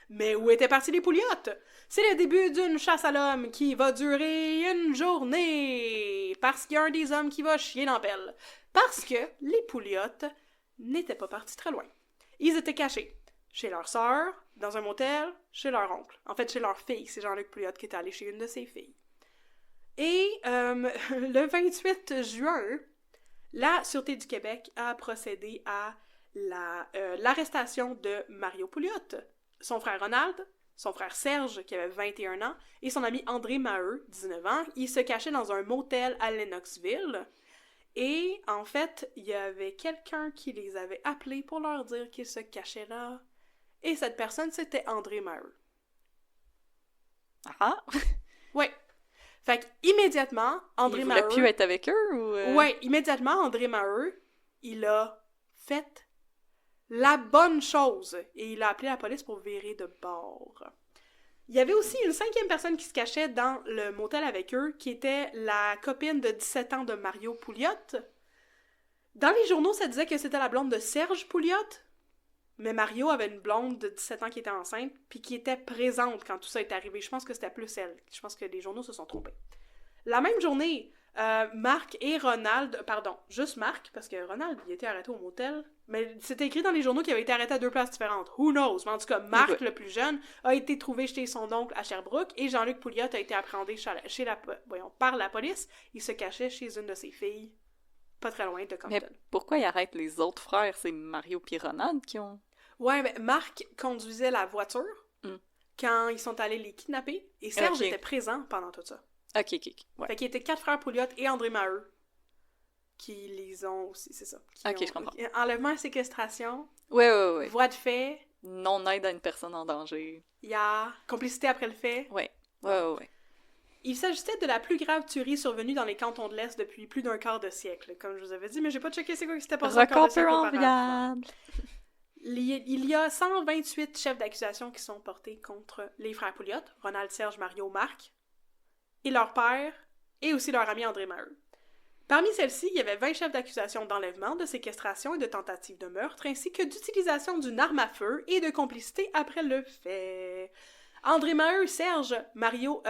Mais où étaient partis les Pouliot? C'est le début d'une chasse à l'homme qui va durer une journée, parce qu'il y a un des hommes qui va chier dans la pelle. Parce que les Pouliot n'étaient pas partis très loin. Ils étaient cachés chez leur sœur, dans un motel, chez leur oncle. En fait, chez leur fille. C'est Jean-Luc Pouliot qui était allé chez une de ses filles. Et le 28 juin, la Sûreté du Québec a procédé à l'arrestation de Mario Pouliot, son frère Ronald, son frère Serge, qui avait 21 ans, et son ami André Maheu, 19 ans. Ils se cachaient dans un motel à Lennoxville. Et, en fait, il y avait quelqu'un qui les avait appelés pour leur dire qu'ils se cachaient là. Et cette personne, c'était André Maheu. Ah! Ouais. Fait qu'immédiatement, André Maheu... Il voulait plus être avec eux, ou... Ouais, immédiatement, André Maheu, il a fait la bonne chose. Et il a appelé la police pour virer de bord. Il y avait aussi une 5e personne qui se cachait dans le motel avec eux, qui était la copine de 17 ans de Mario Pouliot. Dans les journaux, ça disait que c'était la blonde de Serge Pouliot, mais Mario avait une blonde de 17 ans qui était enceinte, puis qui était présente quand tout ça est arrivé. Je pense que c'était plus elle. Je pense que les journaux se sont trompés. La même journée, Marc et Ronald, pardon, juste Marc, parce que Ronald, il était arrêté au motel, mais c'était écrit dans les journaux qu'il avait été arrêté à 2 places différentes. Who knows? Mais en tout cas, Marc, le plus jeune, a été trouvé chez son oncle à Sherbrooke, et Jean-Luc Pouliot a été appréhendé par la police. Il se cachait chez une de ses filles, pas très loin de Compton. Mais pourquoi il arrête les autres frères? C'est Mario et Ronald qui ont... Ouais, mais Marc conduisait la voiture quand ils sont allés les kidnapper, et Serge était présent pendant tout ça. Ok. Ouais. Fait qu'il y était 4 frères Pouliot et André Maheu qui les ont aussi, c'est ça. Je comprends. Enlèvement et séquestration. Ouais. Voie de fait. Non-aide à une personne en danger. Il y a complicité après le fait. Ouais. Il s'agissait de la plus grave tuerie survenue dans les cantons de l'Est depuis plus d'un quart de siècle, comme je vous avais dit, mais j'ai pas checké c'est quoi qui s'était passé un quart de siècle auparavant. Il y a 128 chefs d'accusation qui sont portés contre les frères Pouliot, Ronald, Serge, Mario, Marc, et leur père, et aussi leur ami André Maheu. Parmi celles-ci, il y avait 20 chefs d'accusation d'enlèvement, de séquestration et de tentative de meurtre, ainsi que d'utilisation d'une arme à feu et de complicité après le fait. André Maheu, Mario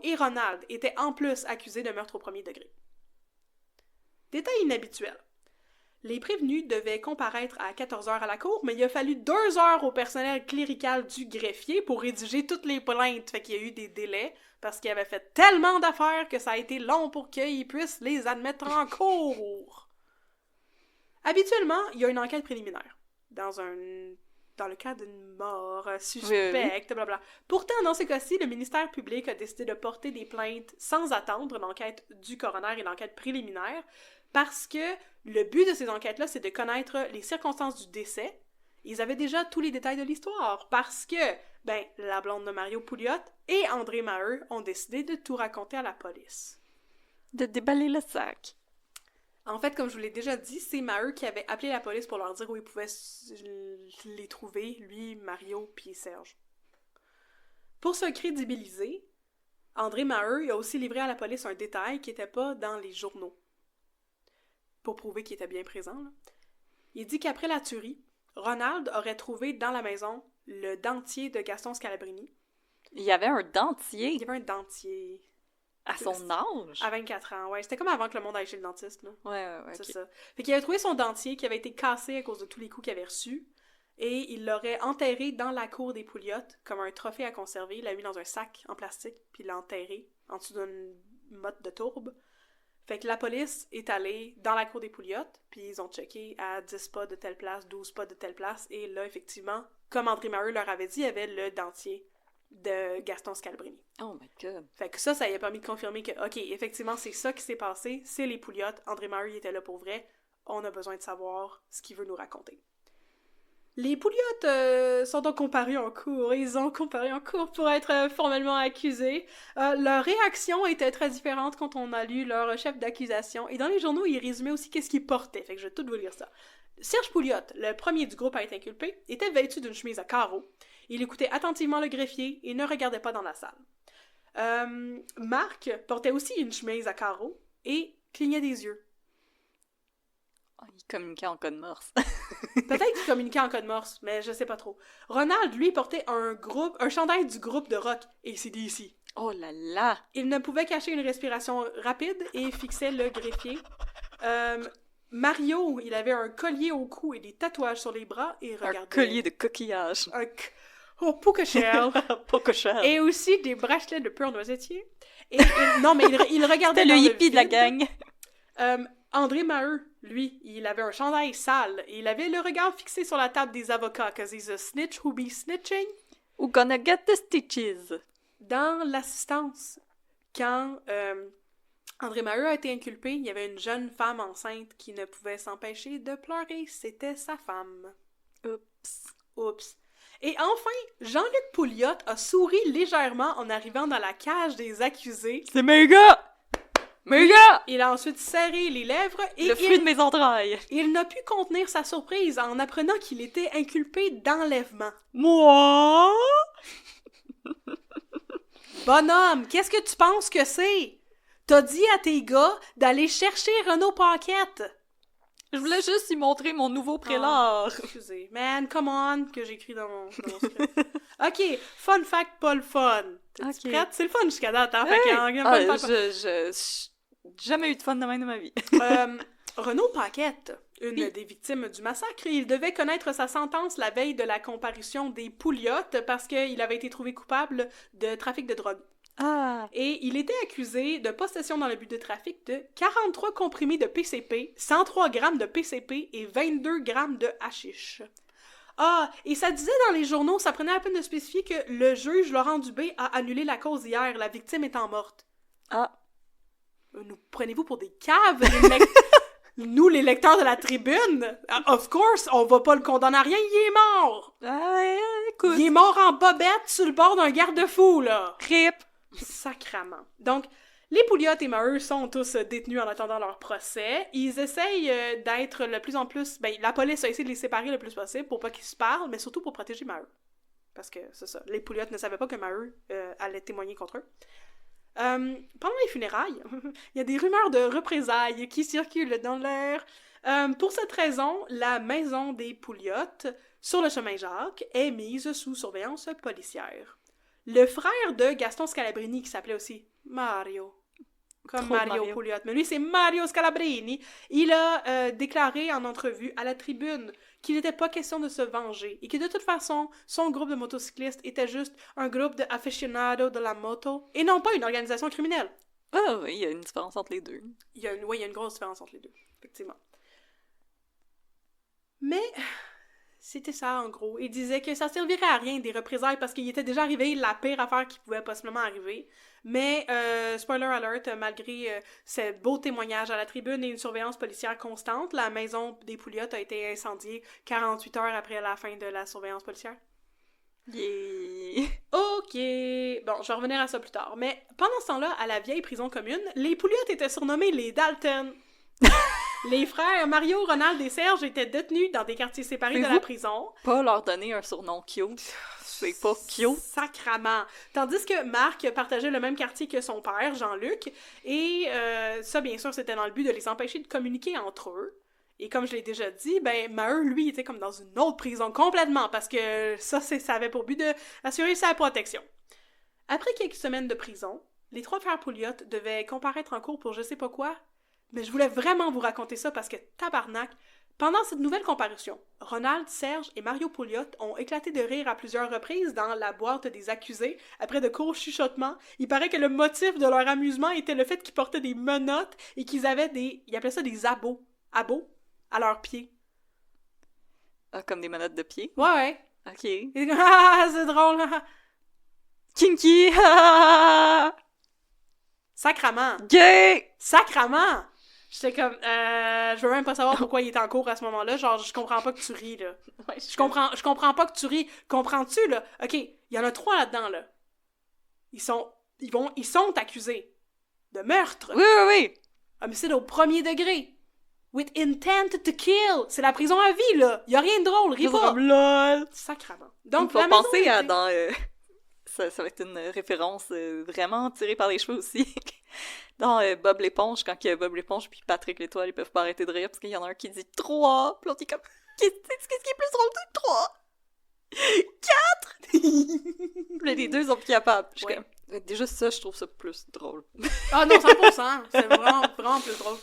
et Ronald étaient en plus accusés de meurtre au premier degré. Détail inhabituel. Les prévenus devaient comparaître à 14 heures à la cour, mais il a fallu 2 heures au personnel clérical du greffier pour rédiger toutes les plaintes. Fait qu'il y a eu des délais, parce qu'il avait fait tellement d'affaires que ça a été long pour qu'ils puissent les admettre en cour. Habituellement, il y a une enquête préliminaire. Dans le cas d'une mort suspecte, blablabla. Pourtant, dans ce cas-ci, le ministère public a décidé de porter des plaintes sans attendre l'enquête du coroner et l'enquête préliminaire, parce que le but de ces enquêtes-là, c'est de connaître les circonstances du décès. Ils avaient déjà tous les détails de l'histoire, parce que, la blonde de Mario Pouliot et André Maheu ont décidé de tout raconter à la police. De déballer le sac. En fait, comme je vous l'ai déjà dit, c'est Maheu qui avait appelé la police pour leur dire où ils pouvaient les trouver, lui, Mario, puis Serge. Pour se crédibiliser, André Maheu a aussi livré à la police un détail qui n'était pas dans les journaux. Pour prouver qu'il était bien présent, là. Il dit qu'après la tuerie, Ronald aurait trouvé dans la maison le dentier de Gaston Scalabrini. Il y avait un dentier? Il y avait un dentier. À son âge? À 24 ans, ouais. C'était comme avant que le monde aille chez le dentiste, là. Ouais, c'est ça. Fait qu'il avait trouvé son dentier qui avait été cassé à cause de tous les coups qu'il avait reçus, et il l'aurait enterré dans la cour des Pouliot comme un trophée à conserver. Il l'a mis dans un sac en plastique, puis il l'a enterré en dessous d'une motte de tourbe. Fait que la police est allée dans la cour des Pouliot, puis ils ont checké à 10 pas de telle place, 12 pas de telle place, et là, effectivement, comme André Maheu leur avait dit, il y avait le dentier de Gaston Scalabrini. Oh my God. Fait que ça y a permis de confirmer que, ok, effectivement, c'est ça qui s'est passé, c'est les Pouliot, André Maheu était là pour vrai, on a besoin de savoir ce qu'il veut nous raconter. Les Pouliot sont donc comparus en cour. Ils ont comparé en cour pour être formellement accusés. Leur réaction était très différente quand on a lu leur chef d'accusation. Et dans les journaux, ils résumaient aussi qu'est-ce qu'ils portaient. Fait que je vais tout vous lire ça. Serge Pouliot, le premier du groupe à être inculpé, était vêtu d'une chemise à carreaux. Il écoutait attentivement le greffier et ne regardait pas dans la salle. Marc portait aussi une chemise à carreaux et clignait des yeux. Il communiquait en code morse. Peut-être qu'il communiquait en code morse, mais je sais pas trop. Ronald, lui, portait un chandail du groupe de rock AC/DC. Oh là là! Il ne pouvait cacher une respiration rapide et fixait le greffier Mario, il avait un collier au cou et des tatouages sur les bras et regardait... Un collier de coquillage. Oh, puka shell. Puka shell. Et aussi des bracelets de peur noisetier. Non, mais il regardait C'était dans le le hippie de la vide. gang. André Maheu, lui, il avait un chandail sale et il avait le regard fixé sur la table des avocats, cause he's a snitch who be snitching. Who gonna get the stitches? Dans l'assistance, quand André Maheu a été inculpé, il y avait une jeune femme enceinte qui ne pouvait s'empêcher de pleurer. C'était sa femme. Oups. Et enfin, Jean-Luc Pouliot a souri légèrement en arrivant dans la cage des accusés. C'est mes gars! Mes gars! Il a ensuite serré les lèvres et Le fruit de mes entrailles. il n'a pu contenir sa surprise en apprenant qu'il était inculpé d'enlèvement. Moi? Bonhomme, qu'est-ce que tu penses que c'est? T'as dit à tes gars d'aller chercher Renaud Paquette. Je voulais juste y montrer mon nouveau prélat. Excusez. Man, come on, que j'écris dans mon script. OK, fun fact, pas le fun. T'es prête? C'est le fun jusqu'à date, hein? Hey! J'ai jamais eu de fun de même de ma vie. Renaud Paquette, une des victimes du massacre, il devait connaître sa sentence la veille de la comparution des Pouliottes parce qu'il avait été trouvé coupable de trafic de drogue. Ah! Et il était accusé de possession dans le but de trafic de 43 comprimés de PCP, 103 grammes de PCP et 22 grammes de hashish. Ah, et ça disait dans les journaux, ça prenait la peine de spécifier que le juge Laurent Dubé a annulé la cause hier, la victime étant morte. Ah! Nous prenez-vous pour des caves, nous, les lecteurs de la tribune? Of course, on va pas le condamner à rien, il est mort! Écoute. Il est mort en bobette sur le bord d'un garde-fou, là! Rip! Sacrement. Donc, les Pouliot et Maheu sont tous détenus en attendant leur procès. Ils essayent d'être le plus en plus... Ben, la police a essayé de les séparer le plus possible pour pas qu'ils se parlent, mais surtout pour protéger Maheu. Parce que, c'est ça, les Pouliot ne savaient pas que Maheu allait témoigner contre eux. Pendant les funérailles, il y a des rumeurs de représailles qui circulent dans l'air. Pour cette raison, la maison des Pouliot, sur le chemin Jacques, est mise sous surveillance policière. Le frère de Gaston Scalabrini, qui s'appelait aussi Mario, comme Mario Pouliot, mais lui c'est Mario Scalabrini, il a déclaré en entrevue à la tribune qu'il n'était pas question de se venger et que de toute façon, son groupe de motocyclistes était juste un groupe de aficionados de la moto et non pas une organisation criminelle. Ah oui, il y a une différence entre les deux. Il y a une grosse différence entre les deux, effectivement. Mais c'était ça, en gros. Il disait que ça servirait à rien des représailles parce qu'il était déjà arrivé la pire affaire qui pouvait possiblement arriver. Mais, spoiler alert, malgré ces beaux témoignages à la tribune et une surveillance policière constante, la maison des Pouliot a été incendiée 48 heures après la fin de la surveillance policière. Yeah. Ok, bon, je vais revenir à ça plus tard. Mais pendant ce temps-là, à la vieille prison commune, les Pouliot étaient surnommés les Dalton. Les frères Mario, Ronald et Serge étaient détenus dans des quartiers séparés de la prison. Pas leur donner un surnom cute. C'est pas cute. Sacrament. Tandis que Marc partageait le même quartier que son père, Jean-Luc, et ça, bien sûr, c'était dans le but de les empêcher de communiquer entre eux. Et comme je l'ai déjà dit, ben, Maheu, lui, était comme dans une autre prison complètement, parce que ça avait pour but d'assurer sa protection. Après quelques semaines de prison, les trois frères Pouliot devaient comparaître en cours pour je sais pas quoi, mais je voulais vraiment vous raconter ça parce que, tabarnak, pendant cette nouvelle comparution, Ronald, Serge et Mario Pouliot ont éclaté de rire à plusieurs reprises dans la boîte des accusés. Après de courts chuchotements, il paraît que le motif de leur amusement était le fait qu'ils portaient des menottes et qu'ils avaient ils appelaient ça des abos à leurs pieds. Ah, comme des menottes de pied? Ouais. Ok. Ah, c'est drôle. Kinky! Sacrament. Gay! Sacrament! J'étais comme, je veux même pas savoir pourquoi il est en cours à ce moment-là. Genre, je comprends pas que tu ris, là. Ouais, je comprends pas que tu ris. Comprends-tu, là? OK, il y en a 3 là-dedans, là. Ils sont accusés de meurtre. Oui. Homicide au 1er degré. With intent to kill. C'est la prison à vie, là. Y a rien de drôle, ris pas. Lol. Sacrament. Donc, il faut penser à dans... Ça va être une référence vraiment tirée par les cheveux aussi. Dans Bob l'éponge, quand Bob l'éponge puis Patrick l'étoile, ils peuvent pas arrêter de rire parce qu'il y en a un qui dit 3, puis l'autre est comme qu'est-ce qui est plus drôle que 3? 4! Les deux sont plus capables. Je suis comme, déjà ça, je trouve ça plus drôle. Ah non, 100%. C'est vraiment, vraiment plus drôle.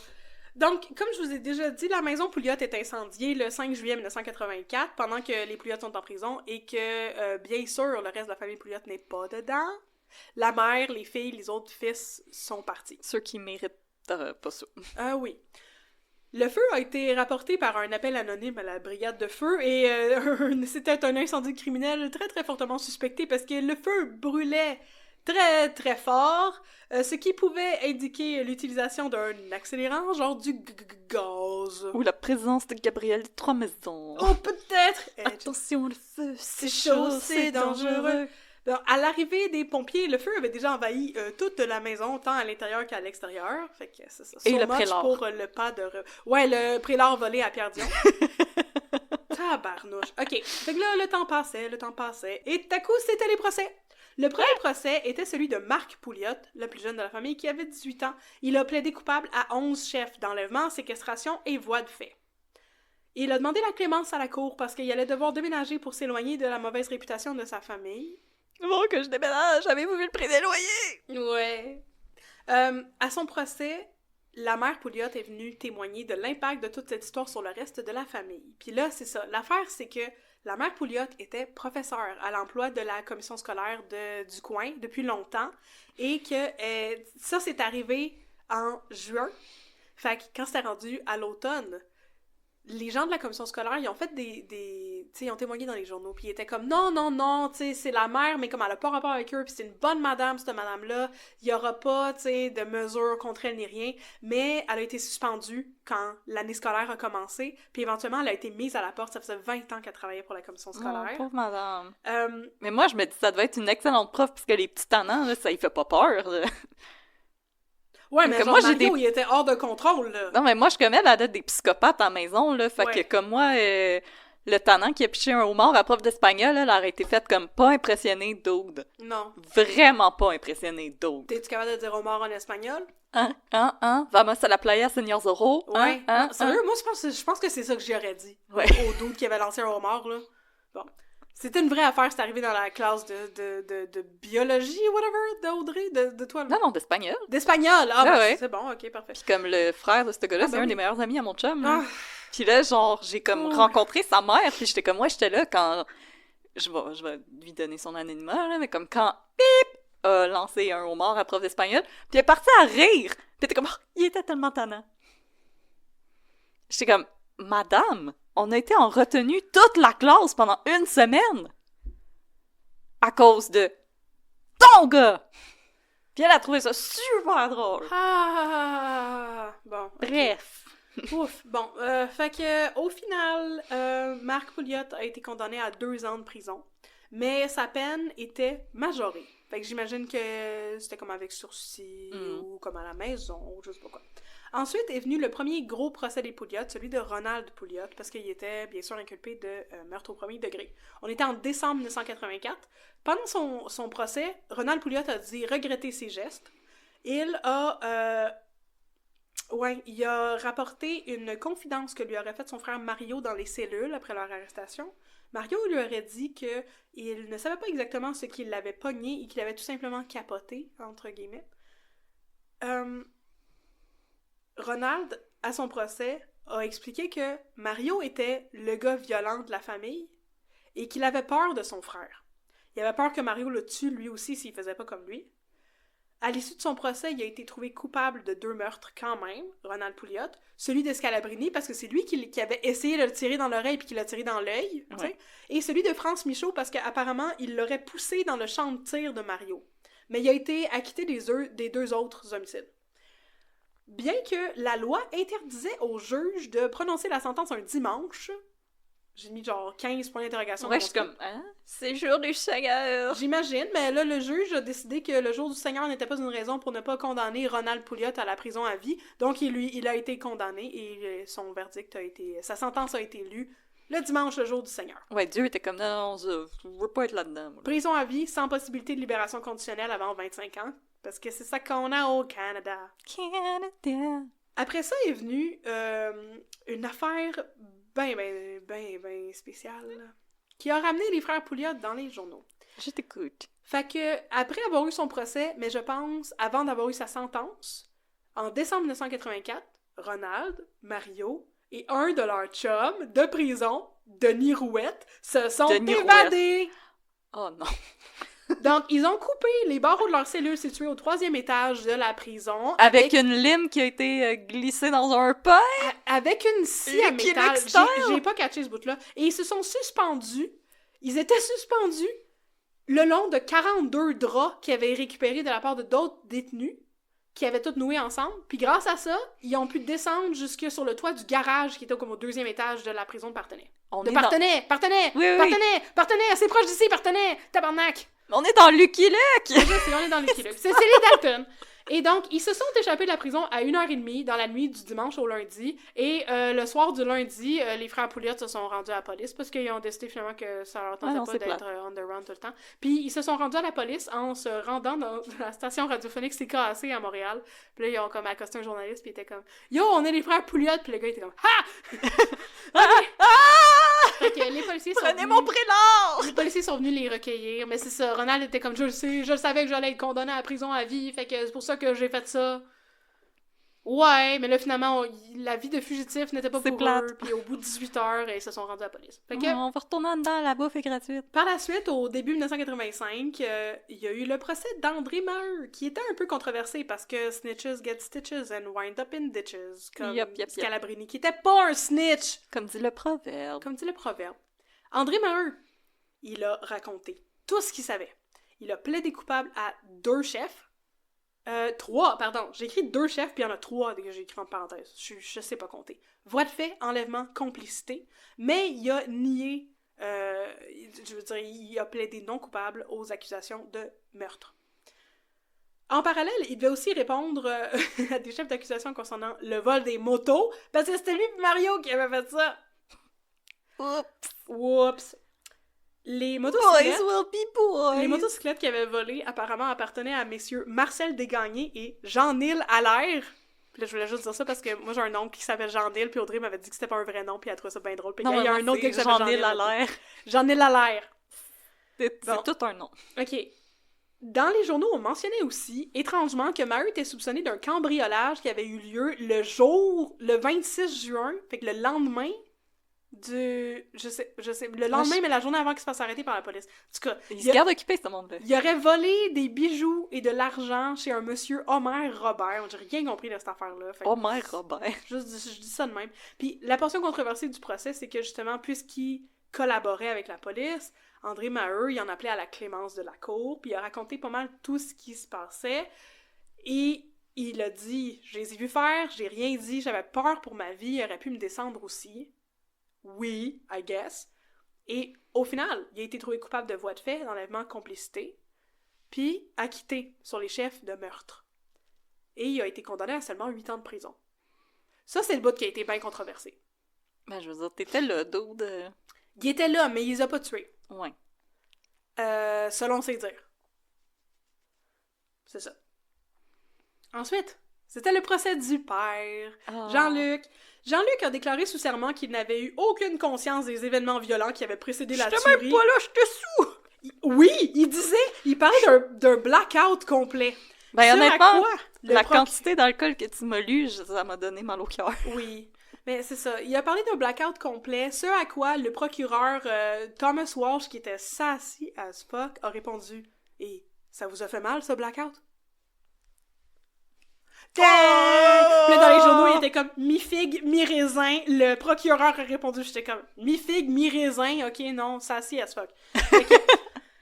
Donc, comme je vous ai déjà dit, la maison Pouliot est incendiée le 5 juillet 1984 pendant que les Pouliot sont en prison et que, bien sûr, le reste de la famille Pouliot n'est pas dedans. La mère, les filles, les autres fils sont partis. Ceux qui méritent pas ça. Ah oui. Le feu a été rapporté par un appel anonyme à la brigade de feu et c'était un incendie criminel très très fortement suspecté parce que le feu brûlait très très fort, ce qui pouvait indiquer l'utilisation d'un accélérant, genre du gaz. Ou la présence de Gabriel des Trois Maisons. Oh, peut-être! Attention, le feu, c'est chaud, c'est dangereux. Donc, à l'arrivée des pompiers, le feu avait déjà envahi toute la maison, tant à l'intérieur qu'à l'extérieur. Fait que c'est ça. Et So le much prélat. pour le pas de... Ouais, le prélat volé à Pierre Dion. Tabarnouche. OK. Fait que là, le temps passait. Et tout à coup, c'était les procès. Le premier procès était celui de Marc Pouliot, le plus jeune de la famille, qui avait 18 ans. Il a plaidé coupable à 11 chefs d'enlèvement, séquestration et voies de fait. Il a demandé la clémence à la cour parce qu'il allait devoir déménager pour s'éloigner de la mauvaise réputation de sa famille. Bon, que je déménage, avez-vous vu le prix des loyers? Ouais. À son procès, la mère Pouliot est venue témoigner de l'impact de toute cette histoire sur le reste de la famille. Puis là, c'est ça. L'affaire, c'est que la mère Pouliot était professeure à l'emploi de la commission scolaire du coin depuis longtemps et que ça, c'est arrivé en juin. Fait que quand c'était rendu à l'automne, les gens de la commission scolaire, ils ont fait tu sais, ils ont témoigné dans les journaux, puis ils étaient comme non, tu sais, c'est la mère, mais comme elle a pas rapport avec eux, puis c'est une bonne madame, cette madame-là, il y aura pas, tu sais, de mesures contre elle ni rien, mais elle a été suspendue quand l'année scolaire a commencé, puis éventuellement, elle a été mise à la porte, ça faisait 20 ans qu'elle travaillait pour la commission scolaire. Oh, pauvre madame. Euh, Mais moi, je me dis, ça devait être une excellente prof, parce que les petits tannants, là, ça y fait pas peur, là. Ouais, mais Comme genre, moi, j'ai Mario, il était hors de contrôle, là. Non, mais moi, je connais la date des psychopathes à la maison, là. Fait Ouais. que, comme moi, le tannant qui a piché un homard à prof d'espagnol, là, elle aurait été faite comme pas impressionnée d'Aude. Non. Vraiment pas impressionnée d'Aude. T'es-tu capable de dire homard en espagnol? Vamos a la playa, señor Zorro. Ouais. Non, sérieux, moi, je pense que c'est ça que j'y aurais dit. Ouais. Au doute qui avait lancé un homard, là. Bon. C'était une vraie affaire, c'est arrivé dans la classe de biologie, whatever, d'Audrey, de toi, là. Non, d'espagnol. D'espagnol! Ah, Ouais, ben, ouais. c'est bon, ok, parfait. Puis comme le frère de ce gars-là, Ah, c'est ben un oui. des meilleurs amis à mon chum, là. Ah. Puis là, genre, j'ai comme rencontré sa mère, puis j'étais comme, ouais, j'étais là quand... Je vais lui donner son anonymat, là, mais comme quand Pip a lancé un homard à prof d'espagnol, puis elle est partie à rire. Puis t'es comme, oh, il était tellement tannant. J'étais comme, madame, on a été en retenue toute la classe pendant 1 semaine à cause de ton gars. Puis elle a trouvé ça super drôle. Ah! Bon. ok. Bref. Ouf. Bon, fait que, au final, Marc Pouliot a été condamné à 2 ans de prison, mais sa peine était majorée. Fait que j'imagine que c'était comme avec sursis ou comme à la maison, ou je sais pas quoi. Ensuite est venu le premier gros procès des Pouliot, celui de Ronald Pouliot, parce qu'il était bien sûr inculpé de meurtre au premier degré. On était en décembre 1984. Pendant son procès, Ronald Pouliot a dit regretter ses gestes. Il a rapporté une confidence que lui aurait faite son frère Mario dans les cellules après leur arrestation. Mario lui aurait dit qu'il ne savait pas exactement ce qu'il l'avait pogné et qu'il avait tout simplement capoté, entre guillemets. Ronald, à son procès, a expliqué que Mario était le gars violent de la famille et qu'il avait peur de son frère. Il avait peur que Mario le tue lui aussi s'il faisait pas comme lui. À l'issue de son procès, il a été trouvé coupable de 2 meurtres quand même, Ronald Pouliot. Celui de Scalabrini, parce que c'est lui qui avait essayé de le tirer dans l'oreille puis qui l'a tiré dans l'œil. Ouais. Et celui de France Michaud, parce qu'apparemment, il l'aurait poussé dans le champ de tir de Mario. Mais il a été acquitté des 2 autres homicides. Bien que la loi interdisait aux juges de prononcer la sentence un dimanche, j'ai mis genre 15 points d'interrogation. Ouais, je suis comme, hein? C'est jour du Seigneur. J'imagine, mais là, le juge a décidé que le jour du Seigneur n'était pas une raison pour ne pas condamner Ronald Pouliot à la prison à vie. Donc, il a été condamné et sa sentence a été lue le dimanche, le jour du Seigneur. Ouais, Dieu était comme, non, je veux pas être là-dedans. moi, là. Prison à vie, sans possibilité de libération conditionnelle avant 25 ans, parce que c'est ça qu'on a au Canada. Canada. Après ça est venue une affaire ben spéciale, qui a ramené les frères Pouliot dans les journaux. Je t'écoute. Fait que, après avoir eu son procès, mais je pense, avant d'avoir eu sa sentence, en décembre 1984, Ronald, Mario et un de leurs chums de prison, Denis Rouette, se sont évadés! Oh non! Donc, ils ont coupé les barreaux de leur cellule située au 3e étage de la prison. Avec une lime qui a été glissée dans un pain? Avec une scie à métal. J'ai pas catché ce bout-là. Et ils se sont suspendus. Ils étaient suspendus le long de 42 draps qu'ils avaient récupérés de la part de d'autres détenus qui avaient tous noué ensemble. Puis grâce à ça, ils ont pu descendre jusque sur le toit du garage qui était comme au 2e étage de la prison de Parthenay. Parthenay! Parthenay! Assez proche d'ici, Parthenay! Tabarnak! On est dans Lucky Luke! On est dans Lucky Luke. C'est les Dalton. Et donc, ils se sont échappés de la prison à 1h30 dans la nuit du dimanche au lundi. Et le soir du lundi, les frères Pouliot se sont rendus à la police parce qu'ils ont décidé finalement que ça leur tentait pas d'être on the run tout le temps. Puis ils se sont rendus à la police en se rendant dans la station radiophonique CKAC à Montréal. Puis là, ils ont comme accosté un journaliste puis ils étaient comme « Yo, on est les frères Pouliot! » Puis le gars était comme « Ha! Fait que les policiers sont venus... mon prélard! Les policiers sont venus les recueillir, mais c'est ça. Ronald était comme, je le savais que j'allais être condamné à la prison à vie, fait que c'est pour ça que j'ai fait ça. Ouais, mais là, finalement, la vie de fugitif n'était pas pour eux, puis au bout de 18 heures, ils se sont rendus à la police. Fait que, on va retourner en dedans, la bouffe est gratuite. Par la suite, au début 1985, il y a eu le procès d'André Maheu, qui était un peu controversé parce que snitches get stitches and wind up in ditches, comme Scalabrini, qui était pas un snitch! Comme dit le proverbe. André Maheu, il a raconté tout ce qu'il savait. Il a plaidé coupable à 2 chefs. 3, pardon. J'ai écrit 2 chefs, puis il y en a 3 que j'ai écrit en parenthèse. Je sais pas compter. Voie de fait, enlèvement, complicité. Mais il a nié, il a plaidé non coupable aux accusations de meurtre. En parallèle, il devait aussi répondre à des chefs d'accusation concernant le vol des motos, parce que c'était lui et Mario qui avait fait ça. Oups. Les motocyclettes qu'il avait volées apparemment appartenaient à messieurs Marcel Desgagnés et Jean-Nil Allaire. Puis là, je voulais juste dire ça parce que moi, j'ai un oncle qui s'appelle Jean-Nil, puis Audrey m'avait dit que c'était pas un vrai nom, puis elle trouvait ça bien drôle. Puis il y a un autre gars qui s'appelle Jean-Nil Allaire. Jean-Nil Allaire. C'est tout un nom. OK. Dans les journaux, on mentionnait aussi, étrangement, que Maheu était soupçonné d'un cambriolage qui avait eu lieu le 26 juin, fait que le lendemain le lendemain, mais la journée avant qu'il se fasse arrêter par la police. En tout cas, il se garde occupé, ce monde-là. Il aurait volé des bijoux et de l'argent chez un monsieur Homer Robert. J'ai rien compris de cette affaire-là. Homer Robert. Je dis ça de même. Puis la portion controversée du procès, c'est que justement, puisqu'il collaborait avec la police, André Maheu, il en appelait à la clémence de la cour, puis il a raconté pas mal tout ce qui se passait. Et il a dit, je les ai vus faire, j'ai rien dit, j'avais peur pour ma vie, il aurait pu me descendre aussi. Oui, I guess. Et au final, il a été trouvé coupable de voie de fait, d'enlèvement, complicité, puis acquitté sur les chefs de meurtre. Et il a été condamné à seulement 8 ans de prison. Ça, c'est le bout qui a été bien controversé. Ben, je veux dire, t'étais là, dude. Il était là, mais il les a pas tués. Ouais. Selon ses dires. C'est ça. Ensuite, c'était le procès du père, Jean-Luc. Jean-Luc a déclaré sous serment qu'il n'avait eu aucune conscience des événements violents qui avaient précédé la tuerie. J'étais même pas là, j'étais sous! Oui, il parlait d'un blackout complet. Ben honnêtement, la quantité d'alcool que tu m'as lu, ça m'a donné mal au cœur. Oui, mais c'est ça. Il a parlé d'un blackout complet, ce à quoi le procureur Thomas Walsh, qui était sassy as fuck, a répondu « Et ça vous a fait mal, ce blackout? » Puis là, dans les journaux, il était comme mi-figue, mi-raisin. Le procureur a répondu, j'étais comme mi-figue, mi-raisin. Ok, non, sassy as fuck.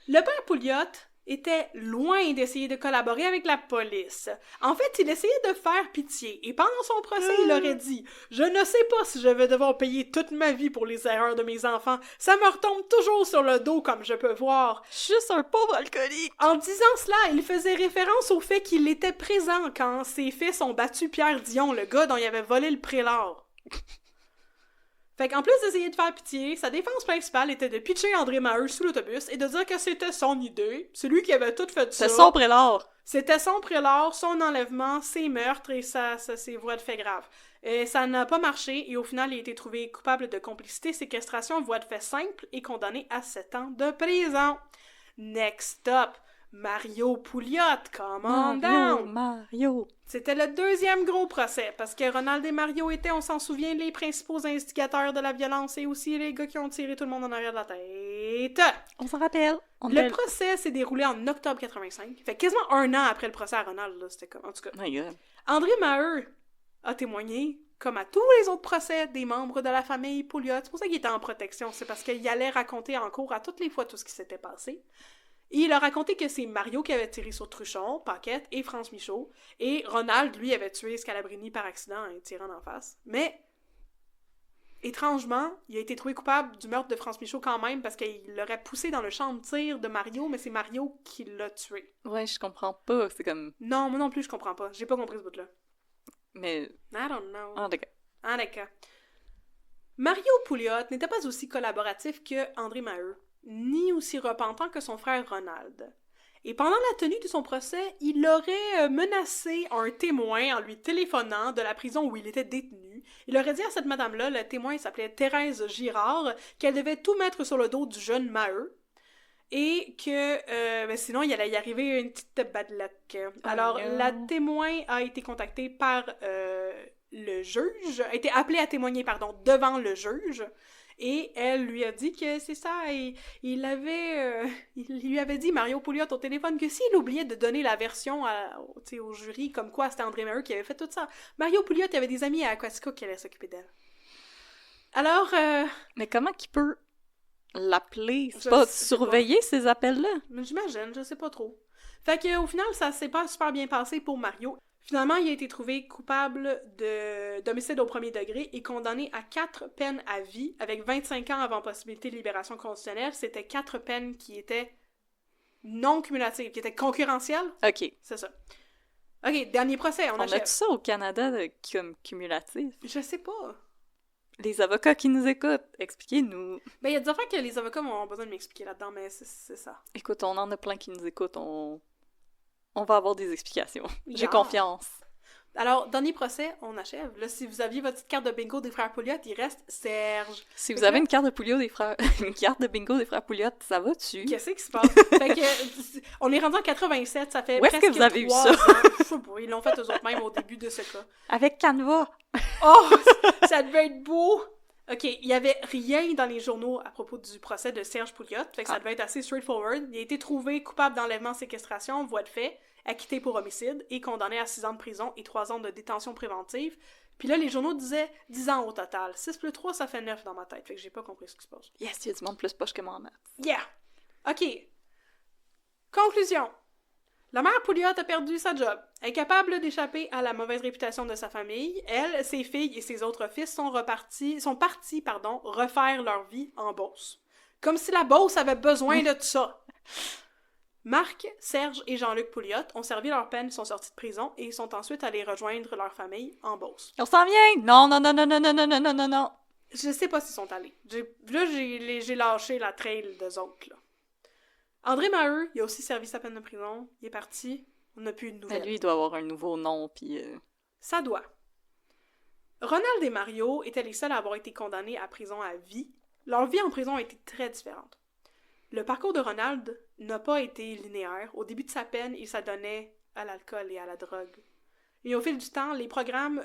Le père Pouliot était loin d'essayer de collaborer avec la police. En fait, il essayait de faire pitié. Et pendant son procès, il aurait dit « Je ne sais pas si je vais devoir payer toute ma vie pour les erreurs de mes enfants. Ça me retombe toujours sur le dos, comme je peux voir. Je suis juste un pauvre alcoolique. » En disant cela, il faisait référence au fait qu'il était présent quand ses fils ont battu Pierre Dion, le gars dont il avait volé le prélat. Fait qu'en plus d'essayer de faire pitié, sa défense principale était de pitcher André Maheu sous l'autobus et de dire que c'était son idée. C'est lui qui avait tout fait ça. C'est son prélat. C'était son prélat, son enlèvement, ses meurtres et ses voies de fait graves. Et ça n'a pas marché et au final, il a été trouvé coupable de complicité, séquestration, voie de fait simple et condamné à 7 ans de prison. Next up, Mario Pouliot, come on Mario, down! Mario! C'était le deuxième gros procès, parce que Ronald et Mario étaient, on s'en souvient, les principaux instigateurs de la violence et aussi les gars qui ont tiré tout le monde en arrière de la tête. On s'en rappelle. Le procès s'est déroulé en octobre 85. Fait quasiment un an après le procès à Ronald, là, c'était comme... En tout cas, My God. André Maheu a témoigné, comme à tous les autres procès des membres de la famille Pouliot. C'est pour ça qu'il était en protection, c'est parce qu'il allait raconter en cours à toutes les fois tout ce qui s'était passé. Et il a raconté que c'est Mario qui avait tiré sur Truchon, Paquette et France Michaud, et Ronald, lui, avait tué Scalabrini par accident en tirant en face. Mais, étrangement, il a été trouvé coupable du meurtre de France Michaud quand même, parce qu'il l'aurait poussé dans le champ de tir de Mario, mais c'est Mario qui l'a tué. Ouais, je comprends pas. C'est comme... Non, moi non plus, je comprends pas. J'ai pas compris ce bout-là. Mais... I don't know. Ah, d'accord. Ah, d'accord. Mario Pouliot n'était pas aussi collaboratif que André Maheu, ni aussi repentant que son frère Ronald. Et pendant la tenue de son procès, il aurait menacé un témoin en lui téléphonant de la prison où il était détenu. Il aurait dit à cette madame-là, le témoin s'appelait Thérèse Girard, qu'elle devait tout mettre sur le dos du jeune Maheu, et que ben sinon il allait y arriver une petite bad luck. Alors, la témoin a été contactée par le juge, a été appelée à témoigner, devant le juge, et elle lui a dit que c'est ça, et il lui avait dit, Mario Pouliot, au téléphone, que s'il oubliait de donner la version au jury, comme quoi c'était André Maheu qui avait fait tout ça, Mario Pouliot, il avait des amis à Aquatica qui allaient s'occuper d'elle. Alors... Mais comment qu'il peut l'appeler? C'est pas surveiller ces appels-là? J'imagine, je sais pas trop. Fait que au final, ça s'est pas super bien passé pour Mario. Finalement, il a été trouvé coupable d'homicide au premier degré et condamné à 4 peines à vie, avec 25 ans avant possibilité de libération conditionnelle. C'était 4 peines qui étaient non cumulatives, qui étaient concurrentielles. OK. C'est ça. OK, dernier procès, on achève. A-tu ça au Canada comme cumulatif? Je sais pas. Les avocats qui nous écoutent, expliquez-nous. Ben, il y a des affaires que les avocats ont besoin de m'expliquer là-dedans, mais c'est ça. Écoute, on en a plein qui nous écoutent, on va avoir des explications. Yeah. J'ai confiance. Alors, dernier procès, on achève. Là, si vous aviez votre petite carte de bingo des frères Pouliot, il reste Serge. Si vous avez une carte de Pouliot des frères... une carte de bingo des frères Pouliot, ça va dessus? Qu'est-ce qui se passe? Fait que, on est rendu en 87, ça fait où est-ce presque que vous avez eu 3 ça? ans. Je sais pas, ils l'ont fait eux-mêmes au début de ce cas. Avec Canva! Oh! Ça devait être beau! OK, il y avait rien dans les journaux à propos du procès de Serge Pouliot, fait que ça devait être assez straightforward. Il a été trouvé coupable d'enlèvement, séquestration, voie de fait, acquitté pour homicide et condamné à 6 ans de prison et 3 ans de détention préventive. Puis là, les journaux disaient 10 ans au total. 6 plus 3, ça fait 9 dans ma tête, fait que j'ai pas compris ce qui se passe. Yes, il y a du monde plus poche que moi en maths. Yeah! OK. Conclusion. La mère Pouliot a perdu sa job. Elle est capable d'échapper à la mauvaise réputation de sa famille. Elle, ses filles et ses autres fils sont partis, refaire leur vie en Beauce. Comme si la Beauce avait besoin de tout ça. Marc, Serge et Jean-Luc Pouliot ont servi leur peine, sont sortis de prison et sont ensuite allés rejoindre leur famille en Beauce. On s'en vient! Non, non, non, non, non, non, non, non, non, non, non. Je sais pas s'ils sont allés. J'ai lâché la trail d'eux autres, là. André Maheu, il a aussi servi sa peine de prison. Il est parti. On n'a plus de nouvelles. Lui, il doit avoir un nouveau nom, puis... Ça doit. Ronald et Mario étaient les seuls à avoir été condamnés à prison à vie. Leur vie en prison a été très différente. Le parcours de Ronald n'a pas été linéaire. Au début de sa peine, il s'adonnait à l'alcool et à la drogue. Et au fil du temps, les programmes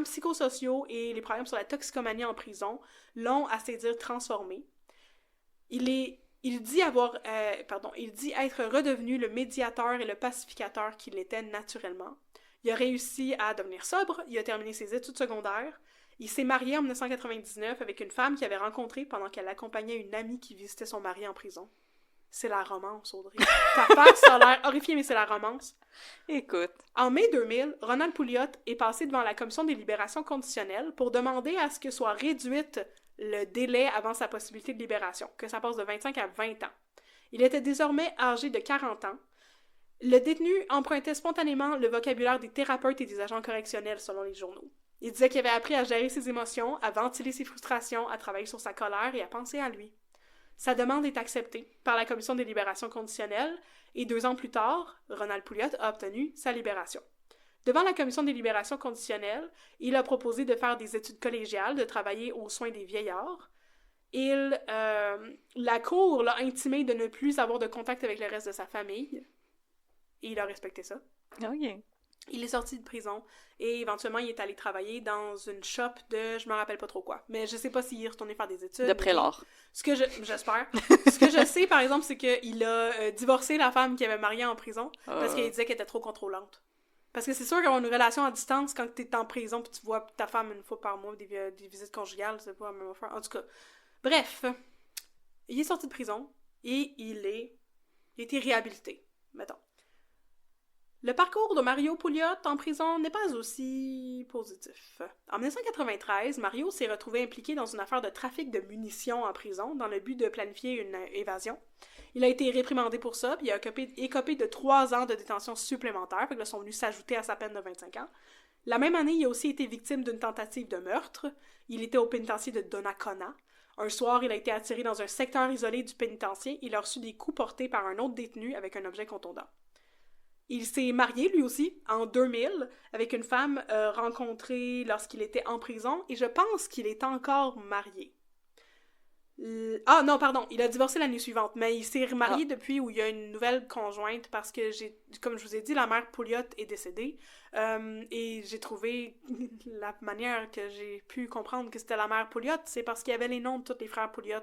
psychosociaux et les programmes sur la toxicomanie en prison l'ont, à ses dires, transformé. Il dit être redevenu le médiateur et le pacificateur qu'il était naturellement. Il a réussi à devenir sobre, il a terminé ses études secondaires, il s'est marié en 1999 avec une femme qu'il avait rencontrée pendant qu'elle accompagnait une amie qui visitait son mari en prison. C'est la romance, Audrey. Ta face a l'air horrifiée, mais c'est la romance. Écoute. En mai 2000, Ronald Pouliot est passé devant la Commission des libérations conditionnelles pour demander à ce que soit réduite le délai avant sa possibilité de libération, que ça passe de 25 à 20 ans. Il était désormais âgé de 40 ans. Le détenu empruntait spontanément le vocabulaire des thérapeutes et des agents correctionnels, selon les journaux. Il disait qu'il avait appris à gérer ses émotions, à ventiler ses frustrations, à travailler sur sa colère et à penser à lui. Sa demande est acceptée par la Commission des libérations conditionnelles et 2 ans plus tard, Ronald Pouliot a obtenu sa libération. Devant la Commission des libérations conditionnelles, il a proposé de faire des études collégiales, de travailler aux soins des vieillards La cour l'a intimé de ne plus avoir de contact avec le reste de sa famille. Et il a respecté ça. OK. Il est sorti de prison et éventuellement il est allé travailler dans une shop de je me rappelle pas trop quoi. Mais je sais pas s'il est retourné faire des études. De prélat. J'espère. Ce que je sais par exemple, c'est qu'il a divorcé la femme qu'il avait mariée en prison parce qu'il disait qu'elle était trop contrôlante. Parce que c'est sûr qu'avoir une relation à distance quand t'es en prison pis tu vois ta femme une fois par mois, des visites conjugales, c'est pas la même affaire. En tout cas, bref, il est sorti de prison et il a été réhabilité, mettons. Le parcours de Mario Pouliot en prison n'est pas aussi positif. En 1993, Mario s'est retrouvé impliqué dans une affaire de trafic de munitions en prison dans le but de planifier une évasion. Il a été réprimandé pour ça, puis il a écopé de 3 ans de détention supplémentaire, fait que là, sont venus s'ajouter à sa peine de 25 ans. La même année, il a aussi été victime d'une tentative de meurtre. Il était au pénitencier de Donnacona. Un soir, il a été attiré dans un secteur isolé du pénitencier. Il a reçu des coups portés par un autre détenu avec un objet contondant. Il s'est marié, lui aussi, en 2000, avec une femme rencontrée lorsqu'il était en prison, et je pense qu'il est encore marié. Ah non, pardon, il a divorcé l'année suivante, mais il s'est remarié depuis où il y a une nouvelle conjointe, parce que, comme je vous ai dit, la mère Pouliot est décédée, et j'ai trouvé la manière que j'ai pu comprendre que c'était la mère Pouliot, c'est parce qu'il y avait les noms de tous les frères Pouliot,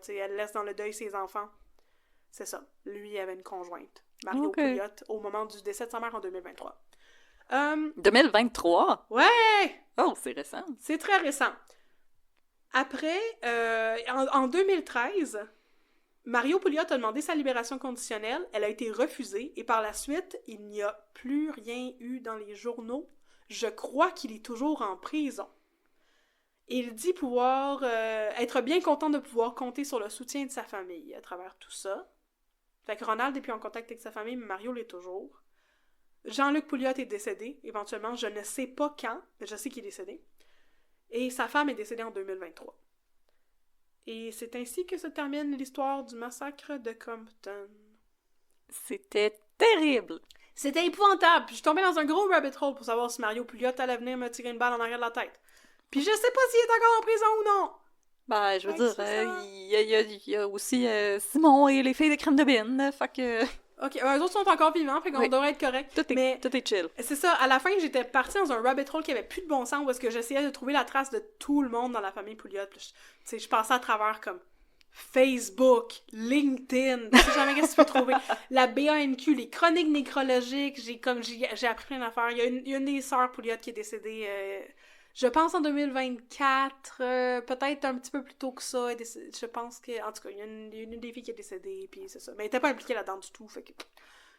elle laisse dans le deuil ses enfants. C'est ça, lui il avait une conjointe. Mario Pouliot, au moment du décès de sa mère en 2023. 2023? Ouais! Oh, c'est récent. C'est très récent. Après, en 2013, Mario Pouliot a demandé sa libération conditionnelle, elle a été refusée, et par la suite, il n'y a plus rien eu dans les journaux. Je crois qu'il est toujours en prison. Il dit pouvoir être bien content de pouvoir compter sur le soutien de sa famille à travers tout ça. Fait que Ronald est plus en contact avec sa famille, mais Mario l'est toujours. Jean-Luc Pouliot est décédé, éventuellement, je ne sais pas quand, mais je sais qu'il est décédé. Et sa femme est décédée en 2023. Et c'est ainsi que se termine l'histoire du massacre de Compton. C'était terrible! C'était épouvantable! Puis je suis tombée dans un gros rabbit hole pour savoir si Mario Pouliot allait venir me tirer une balle en arrière de la tête. Puis je sais pas s'il est encore en prison ou non! Ben, je veux dire, il y a aussi Simon et les filles de Crème de Bine, fait que... Ok, eux autres sont encore vivants, fait qu'on devrait être correct. Tout est chill. C'est ça, à la fin, j'étais partie dans un rabbit hole qui avait plus de bon sens, parce que j'essayais de trouver la trace de tout le monde dans la famille Pouliot. Je passais à travers comme Facebook, LinkedIn, je sais jamais qu'est-ce que tu peux trouver, la BANQ, les chroniques nécrologiques, j'ai appris plein d'affaires. Il y a une des sœurs Pouliot qui est décédée... je pense en 2024, peut-être un petit peu plus tôt que ça. Je pense que, en tout cas, il y a une des filles qui est décédée, puis c'est ça. Mais elle était pas impliquée là-dedans du tout, fait que...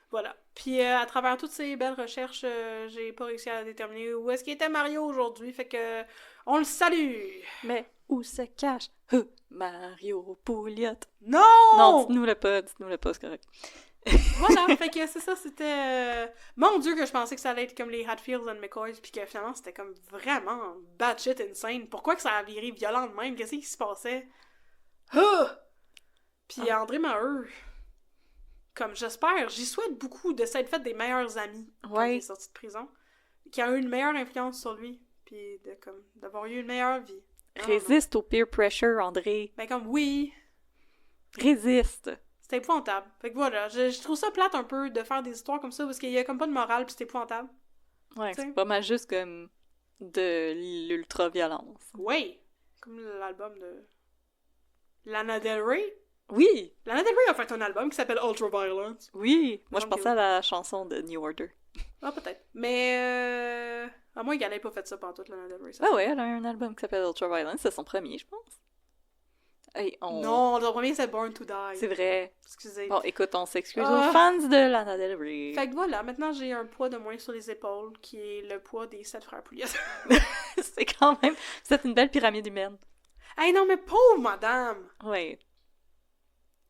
Voilà. Puis à travers toutes ces belles recherches, j'ai pas réussi à déterminer où est-ce qu'il était Mario aujourd'hui, fait que... On le salue! Mais où se cache Mario Pouliot? Non! Non, dites-nous le pas, c'est correct. Voilà, fait que c'est ça, c'était... Mon Dieu que je pensais que ça allait être comme les Hatfields and McCoys, puis que finalement c'était comme vraiment bad shit insane. Pourquoi que ça a viré violent de même? Qu'est-ce qui se passait? Puis André Maheu, comme j'espère, j'y souhaite beaucoup de s'être fait des meilleurs amis quand il est sorti de prison, qui a eu une meilleure influence sur lui, puis d'avoir eu une meilleure vie. Résiste au peer pressure, André. Ben comme oui. Résiste. C'était épouvantable. Fait que voilà, je trouve ça plate un peu de faire des histoires comme ça parce qu'il y a comme pas de morale pis c'est épouvantable. Ouais, c'est pas mal juste comme de l'ultra-violence. Oui! Comme l'album de Lana Del Rey. Oui! Lana Del Rey a fait un album qui s'appelle Ultra Violence. Oui! Moi, je pensais à la chanson de New Order. Ah, peut-être. Mais à moins qu'elle ait pas fait ça pendant toute Lana Del Rey. Ah ouais, elle a un album qui s'appelle Ultra Violence. C'est son premier, je pense. Hey, Non, le premier c'est Born to Die. C'est vrai. Excusez. Bon, écoute, on s'excuse aux fans de Lana Del Rey. Fait que voilà, maintenant j'ai un poids de moins sur les épaules qui est le poids des 7 frères Pouliot. C'est quand même... C'est une belle pyramide humaine. Hey non, mais pauvre madame! Oui.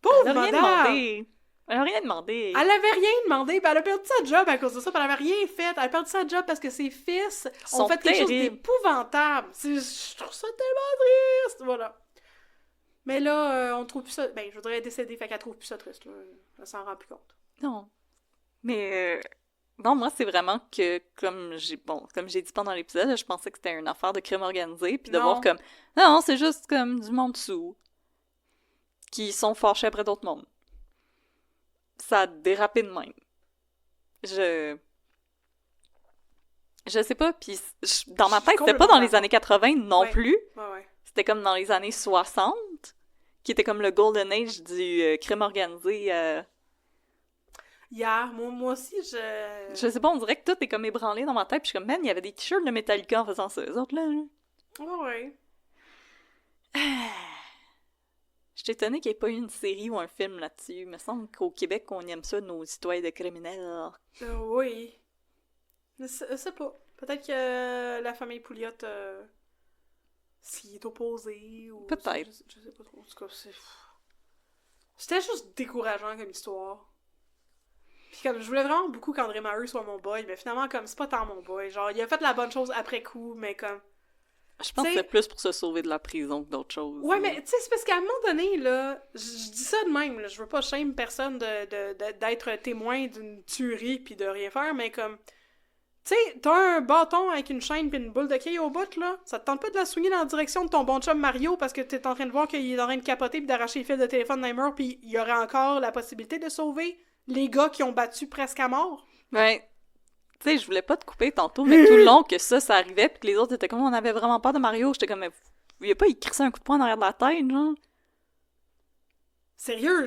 Pauvre madame! Elle a rien demandé. Elle avait rien demandé, ben elle a perdu sa job à cause de ça, puis elle avait rien fait. Elle a perdu sa job parce que ses fils ont fait quelque chose d'épouvantable. Je trouve ça tellement triste! Voilà. Mais là, on trouve plus ça... Ben, je voudrais décéder, fait qu'elle trouve plus ça triste, là. Elle s'en rend plus compte. Non. Mais... Non, moi, c'est vraiment que, comme j'ai dit pendant l'épisode, je pensais que c'était une affaire de crime organisé, puis de voir comme... Non, c'est juste comme du monde sous. qui sont fâchés après d'autres mondes. Ça a dérapé de même. Je sais pas, puis dans ma tête, c'était pas dans les années 80 non plus. Ouais. C'était comme dans les années 60, qui était comme le golden age du crime organisé. Moi aussi, Je sais pas, on dirait que tout est comme ébranlé dans ma tête, puis je suis comme, man, il y avait des t-shirts de Metallica en faisant ça, eux autres, là. Ouais. Je suis étonnée qu'il n'y ait pas eu une série ou un film là-dessus. Il me semble qu'au Québec, on aime ça, nos histoires de criminels. Oui. Je sais pas. Peut-être que la famille Pouliot s'y est opposée, ou... Peut-être. Je sais pas trop. En tout cas, c'était juste décourageant comme histoire. Puis comme, je voulais vraiment beaucoup qu'André Maheu soit mon boy, mais finalement, comme, c'est pas tant mon boy. Genre, il a fait la bonne chose après coup, mais comme... Je pense que c'est plus pour se sauver de la prison que d'autres choses. Ouais, mais tu sais, c'est parce qu'à un moment donné, là, je dis ça de même, là, je veux pas shame personne d'être témoin d'une tuerie pis de rien faire, mais comme... Tu sais, t'as un bâton avec une chaîne pis une boule de quilles au bout, là, ça te tente pas de la swinguer dans la direction de ton bon chum Mario parce que t'es en train de voir qu'il est en train de capoter pis d'arracher les fils de téléphone d'un mur pis il y aurait encore la possibilité de sauver les gars qui ont battu presque à mort? Ouais. Tu sais, je voulais pas te couper tantôt, mais tout le long que ça arrivait pis que les autres étaient comme, on avait vraiment peur de Mario, j'étais comme, mais il a pas écrit un coup de poing en arrière de la tête, genre. Sérieux,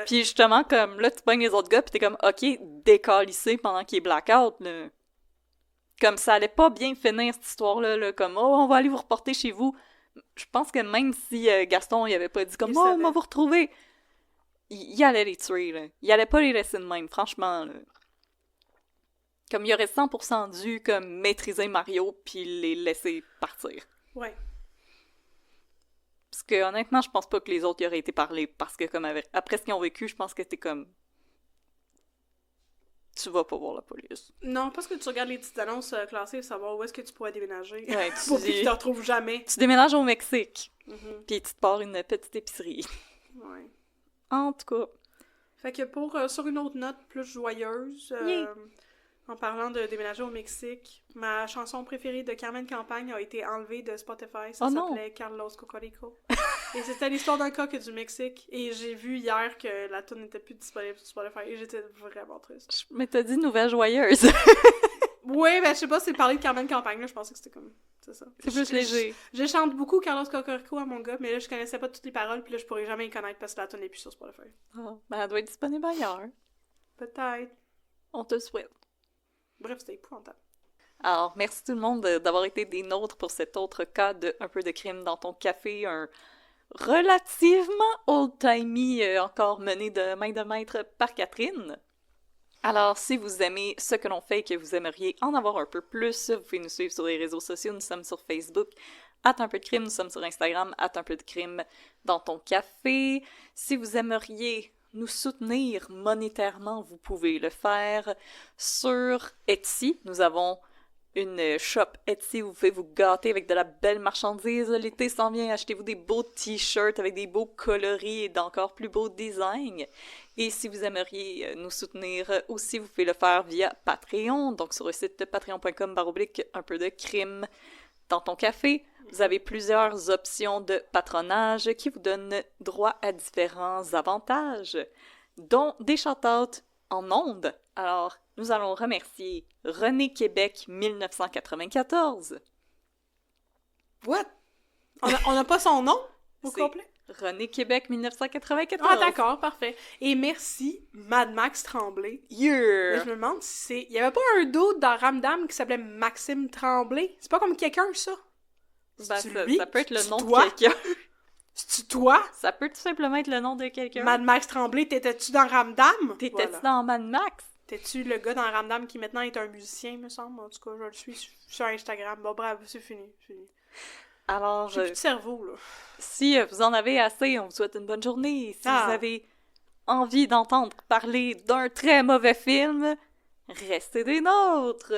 Puis justement, comme, là, tu pognes les autres gars pis t'es comme, ok, décalissé pendant qu'il est blackout, là. Comme ça allait pas bien finir cette histoire-là, là, comme « Oh, on va aller vous reporter chez vous ». Je pense que même si Gaston, il avait pas dit comme « Oh, on va vous retrouver », il allait les tuer, là. Il allait pas les laisser de même, franchement, là. Comme il aurait 100% dû, comme, maîtriser Mario puis les laisser partir. Ouais. Parce que, honnêtement, je pense pas que les autres y auraient été parlés, parce que, comme, après ce qu'ils ont vécu, je pense que c'était comme... Tu vas pas voir la police. Non, parce que tu regardes les petites annonces classées pour savoir où est-ce que tu pourrais déménager. Ouais, pour qu'ils te retrouvent jamais. Tu déménages au Mexique. Mm-hmm. Puis tu te pars une petite épicerie. Ouais. En tout cas. Fait que sur une autre note plus joyeuse, en parlant de déménager au Mexique, ma chanson préférée de Carmen Campagne a été enlevée de Spotify. Ça s'appelait Carlos Cocorico. Et c'était l'histoire d'un coq du Mexique. Et j'ai vu hier que la tune n'était plus disponible sur Spotify. Et j'étais vraiment triste. Mais t'as dit nouvelle joyeuse. Oui, ben je sais pas, c'est parler de Carmen Campagne, là. Je pensais que c'était comme... C'est ça. C'est plus léger. Je chante beaucoup Carlos Cocorico à mon gars, mais là, je connaissais pas toutes les paroles, puis là, je pourrais jamais y connaître parce que la tune n'est plus sur Spotify. Oh, ben elle doit être disponible ailleurs. Peut-être. On te souhaite. Bref, c'était épouvantable. Alors, merci tout le monde d'avoir été des nôtres pour cet autre cas de Un peu de crime dans ton café, un relativement old-timey encore mené de main de maître par Catherine. Alors, si vous aimez ce que l'on fait et que vous aimeriez en avoir un peu plus, vous pouvez nous suivre sur les réseaux sociaux. Nous sommes sur Facebook, @unpeudecrime. Nous sommes sur Instagram, @unpeudecrime dans ton café. Si vous aimeriez nous soutenir monétairement, vous pouvez le faire sur Etsy. Nous avons une shop Etsy où vous pouvez vous gâter avec de la belle marchandise. L'été s'en vient, achetez-vous des beaux t-shirts avec des beaux coloris et d'encore plus beaux designs. Et si vous aimeriez nous soutenir aussi, vous pouvez le faire via Patreon, donc sur le site patreon.com/un peu de crime dans ton café. Vous avez plusieurs options de patronage qui vous donnent droit à différents avantages, dont des shout-outs en ondes. Alors, nous allons remercier René Québec 1994. What? On n'a pas son nom au complet? René Québec 1994. Ah, d'accord, parfait. Et merci, Mad Max Tremblay. Yeah! Mais je me demande si c'est... Il y avait pas un dude dans Ramdam qui s'appelait Maxime Tremblay? C'est pas comme quelqu'un, ça? Ben, ça peut être le nom de quelqu'un. C'est-tu toi? Ça peut tout simplement être le nom de quelqu'un. Mad Max Tremblay, t'étais-tu dans Ramdam? T'étais-tu dans Mad Max? T'es-tu le gars dans Ramdam qui maintenant est un musicien, me semble? En tout cas, je le suis sur Instagram. Bon, bref, c'est fini. Alors, j'ai plus de cerveau, là. Si vous en avez assez, on vous souhaite une bonne journée. Si vous avez envie d'entendre parler d'un très mauvais film, restez des nôtres!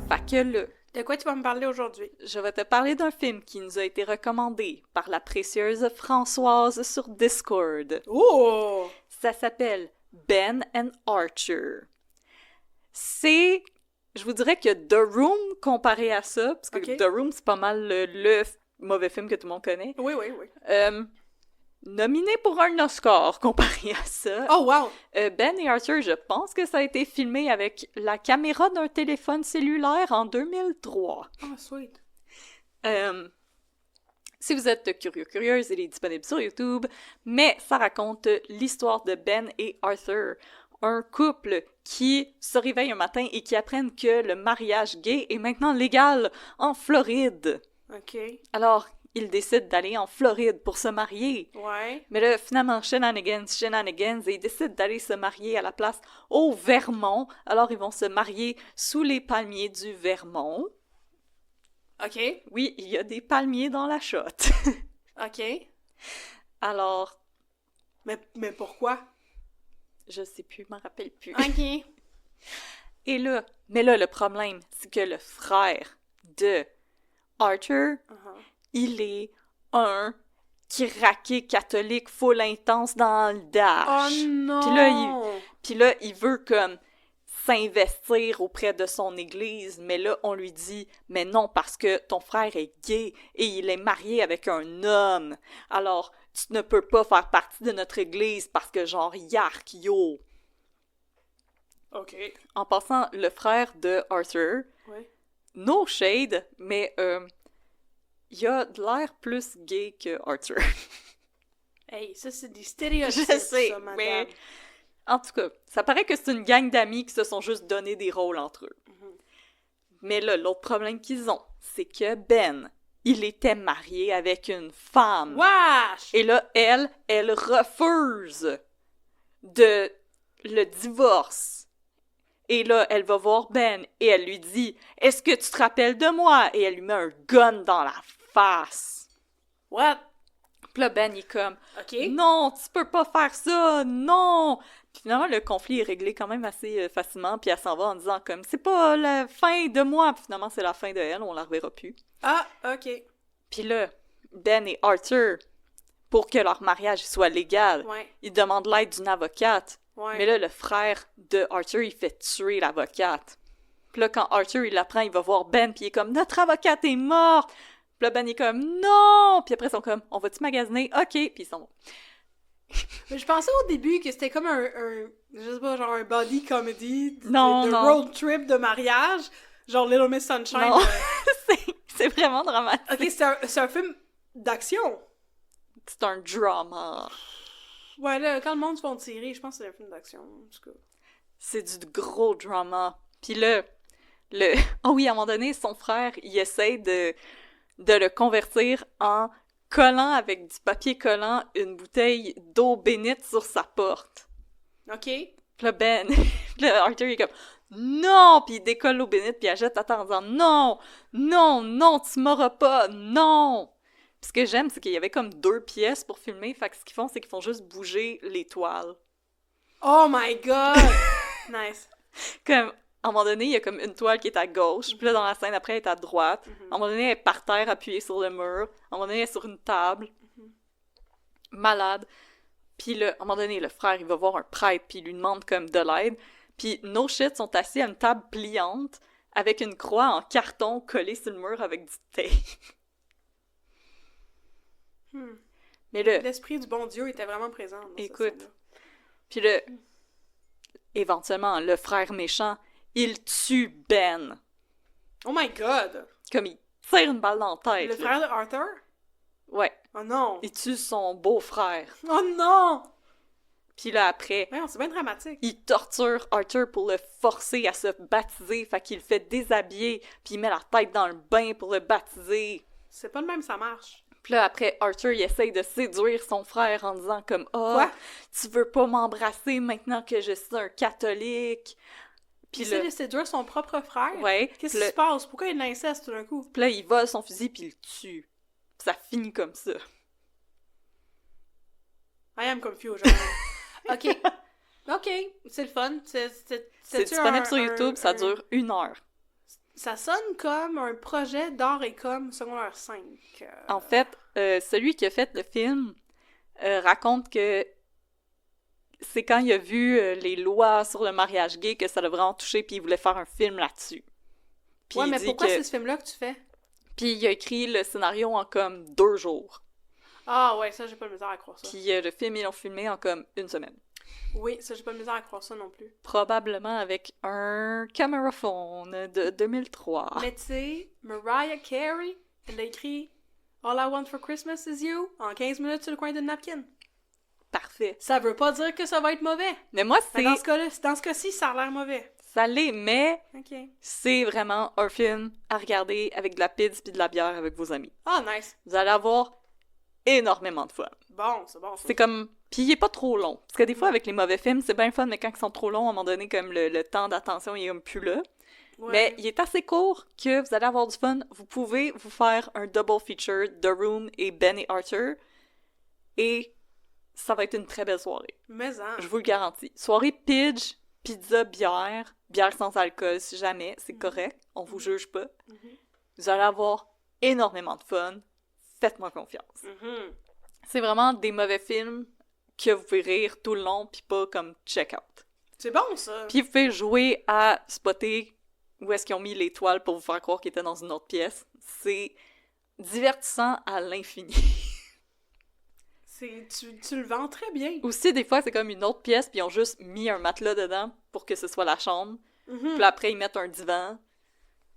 Fait que là, de quoi tu vas me parler aujourd'hui? Je vais te parler d'un film qui nous a été recommandé par la précieuse Françoise sur Discord. Oh! Ça s'appelle Ben and Archer. C'est je vous dirais que The Room, comparé à ça, parce que Ok. The Room, c'est pas mal le mauvais film que tout le monde connaît, Oui, oui, oui. nominé pour un Oscar comparé à ça. Oh, wow! Ben et Arthur, je pense que ça a été filmé avec la caméra d'un téléphone cellulaire en 2003. Oh, sweet. Si vous êtes curieuse, il est disponible sur YouTube, mais ça raconte l'histoire de Ben et Arthur, un couple qui se réveille un matin et qui apprennent que le mariage gay est maintenant légal en Floride. OK. Alors, ils décident d'aller en Floride pour se marier. Ouais. Mais là, finalement, shenanigans, et ils décident d'aller se marier à la place au Vermont. Alors, ils vont se marier sous les palmiers du Vermont. OK. Oui, il y a des palmiers dans la shot. OK. Alors, Mais pourquoi? je sais plus, je m'en rappelle plus. OK. Et là, mais là, le problème, c'est que le frère de Arthur, Uh-huh. il est un craqué catholique full intense dans le dash. Oh non! Puis là, il veut comme s'investir auprès de son église, mais là, on lui dit « Mais non, parce que ton frère est gay et il est marié avec un homme. Alors, tu ne peux pas faire partie de notre église parce que genre, yark, yo! » OK. En passant, le frère de Arthur, Ouais. no shade, mais il a de l'air plus gay que Arthur. Hey, ça, c'est des stéréotypes, Je sais, ça, madame. mais en tout cas, ça paraît que c'est une gang d'amis qui se sont juste donné des rôles entre eux. Mais là, l'autre problème qu'ils ont, c'est que Ben, il était marié avec une femme. Wesh! Et là, elle refuse de le divorce. Et là, elle va voir Ben et elle lui dit « Est-ce que tu te rappelles de moi? » Et elle lui met un gun dans la face. What? Puis là, Ben, il est comme OK. « Non, tu peux pas faire ça, non! » Puis finalement, le conflit est réglé quand même assez facilement, puis elle s'en va en disant comme « C'est pas la fin de moi! » Puis finalement, c'est la fin de elle, on la reverra plus. Ah, OK. Puis là, Ben et Arthur, pour que leur mariage soit légal, Ouais. ils demandent l'aide d'une avocate. Ouais. Mais là, le frère de Arthur, il fait tuer l'avocate. Puis là, quand Arthur, il l'apprend, il va voir Ben, puis il est comme « Notre avocate est morte! » Puis là, Ben est comme « Non! » Puis après, ils sont comme « On va-tu magasiner? OK! » Puis ils sont... Mais je pensais au début que c'était comme je sais pas, genre un body comedy de Non. road trip de mariage, genre Little Miss Sunshine. Non. c'est vraiment dramatique. OK, c'est un film d'action. C'est un drama. Ouais, là, quand le monde se font tirer, je pense que c'est un film d'action, en tout cas. C'est du gros drama. Puis là, oh oui, à un moment donné, son frère, il essaie de le convertir en collant avec du papier collant une bouteille d'eau bénite sur sa porte. OK. Puis là, Ben, puis là, Arthur, il est comme « Non! » Puis il décolle l'eau bénite, puis il jette à terre en disant « Non! Non! Non! Tu m'auras pas! Non! » Puis ce que j'aime, c'est qu'il y avait comme 2 pièces pour filmer, fait que ce qu'ils font, c'est qu'ils font juste bouger les toiles. Oh my god! Nice. Comme, à un moment donné, il y a comme une toile qui est à gauche, puis là, dans la scène, après, elle est à droite. À un moment donné, elle est par terre, appuyée sur le mur. À un moment donné, elle est sur une table. Malade. Puis là, à un moment donné, le frère, il va voir un prêtre, puis il lui demande comme de l'aide. Puis no shit, sont assis à une table pliante, avec une croix en carton collée sur le mur avec du tape. Mais là, L'esprit du bon Dieu était vraiment présent dans cette écoute, scène-là. puis là, éventuellement, le frère méchant, il tue Ben. Oh my god! Comme il tire une balle dans la tête. Le là. frère de Arthur? Ouais. Oh non! Il tue son beau-frère. Oh non! Puis là, après, Ouais, c'est bien dramatique. il torture Arthur pour le forcer à se baptiser. Fait qu'il le fait déshabiller, puis il met la tête dans le bain pour le baptiser. C'est pas le même, ça marche. Puis là, après, Arthur, il essaye de séduire son frère en disant comme « Ah, Quoi? tu veux pas m'embrasser maintenant que je suis un catholique? » Puis Puis il là, essaie de séduire son propre frère? ouais, Qu'est-ce puis qui se passe? Pourquoi il y a de l'inceste tout d'un coup? là, il vole son fusil puis il le tue. Puis ça finit comme ça. I am confused, genre. OK. OK, c'est le fun. C'est disponible sur YouTube, ça dure 1 heure. Ça sonne comme un projet d'art et com secondaire 5. En fait, celui qui a fait le film raconte que c'est quand il a vu les lois sur le mariage gay que ça l'a vraiment touché, puis il voulait faire un film là-dessus. Puis Ouais, il mais dit pourquoi que... c'est ce film-là que tu fais? Puis il a écrit le scénario en comme 2 jours. Ah ouais, ça, j'ai pas le misère à croire ça. Puis le film, ils l'ont filmé en comme 1 semaine. Oui, ça, j'ai pas le misère à croire ça non plus. Probablement avec un cameraphone de 2003. Mais tu sais, Mariah Carey, elle a écrit All I Want for Christmas is You en 15 minutes sur le coin d'une napkin. Parfait. Ça veut pas dire que ça va être mauvais. Mais moi, Mais c'est... dans ce cas-ci, ça a l'air mauvais. Ça l'est, mais Ok. c'est vraiment un film à regarder avec de la pizza puis de la bière avec vos amis. Ah, nice. Vous allez avoir énormément de fun. Bon, c'est bon. Ça. C'est comme... Puis il est pas trop long. Parce que des fois, avec les mauvais films, c'est bien fun, mais quand ils sont trop longs, à un moment donné, comme le temps d'attention, il est comme plus là. Ouais. Mais il est assez court que vous allez avoir du fun. Vous pouvez vous faire un double feature, The Room et Ben et Arthur. Et ça va être une très belle soirée. Mais hein. Je vous le garantis. Soirée pidge, pizza, bière. Bière sans alcool, si jamais. C'est correct. On vous juge pas. Vous allez avoir énormément de fun. Faites-moi confiance. C'est vraiment des mauvais films que vous pouvez rire tout le long, puis pas comme check-out. C'est bon, ça. Puis vous pouvez jouer à spotter où est-ce qu'ils ont mis l'étoile pour vous faire croire qu'ils étaient dans une autre pièce. C'est divertissant à l'infini. Tu le vends très bien. Aussi, des fois, c'est comme une autre pièce, puis ils ont juste mis un matelas dedans pour que ce soit la chambre. Puis après, ils mettent un divan.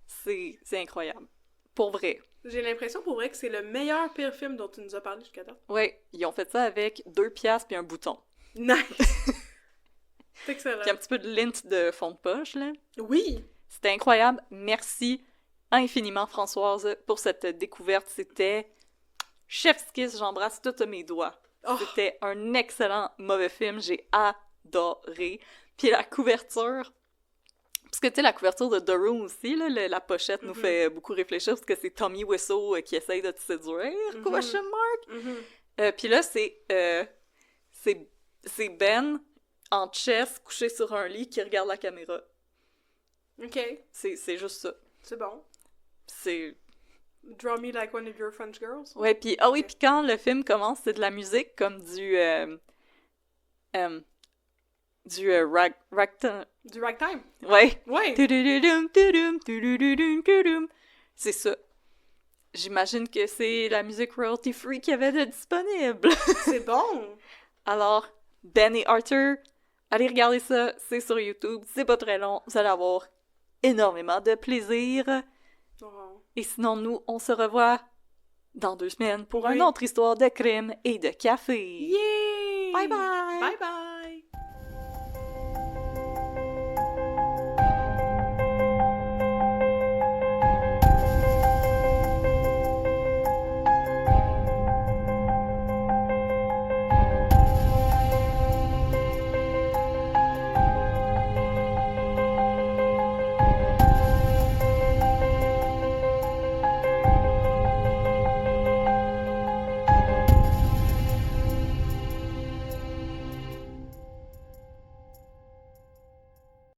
C'est incroyable. Pour vrai. J'ai l'impression pour vrai que c'est le meilleur pire film dont tu nous as parlé jusqu'à date. Ouais, ils ont fait ça avec 2 piastres puis un bouton. Nice! C'est excellent. Puis un petit peu de lint de fond de poche, là. Oui! C'était incroyable. Merci infiniment, Françoise, pour cette découverte. C'était chef's kiss, j'embrasse tous mes doigts. Oh. C'était un excellent mauvais film. J'ai adoré. Puis la couverture... Parce que, tu sais, la couverture de The Room aussi, là, la pochette nous fait beaucoup réfléchir, parce que c'est Tommy Wiseau qui essaye de te séduire, question mark! Puis là, c'est Ben en chess, couché sur un lit, qui regarde la caméra. OK. C'est juste ça. C'est bon. C'est... Draw me like one of your French girls. Ouais, puis oui, puis quand le film commence, c'est de la musique comme du ragtime. Du ragtime. Ouais. Ouais. C'est ça. J'imagine que c'est la musique royalty free qu'il y avait de disponible. C'est bon. Alors, Ben et Arthur, allez regarder ça, c'est sur YouTube, c'est pas très long, vous allez avoir énormément de plaisir. Oh. Et sinon, nous, on se revoit dans 2 semaines pour Oui. une autre histoire de crime et de café. Yay! Bye bye! Bye bye!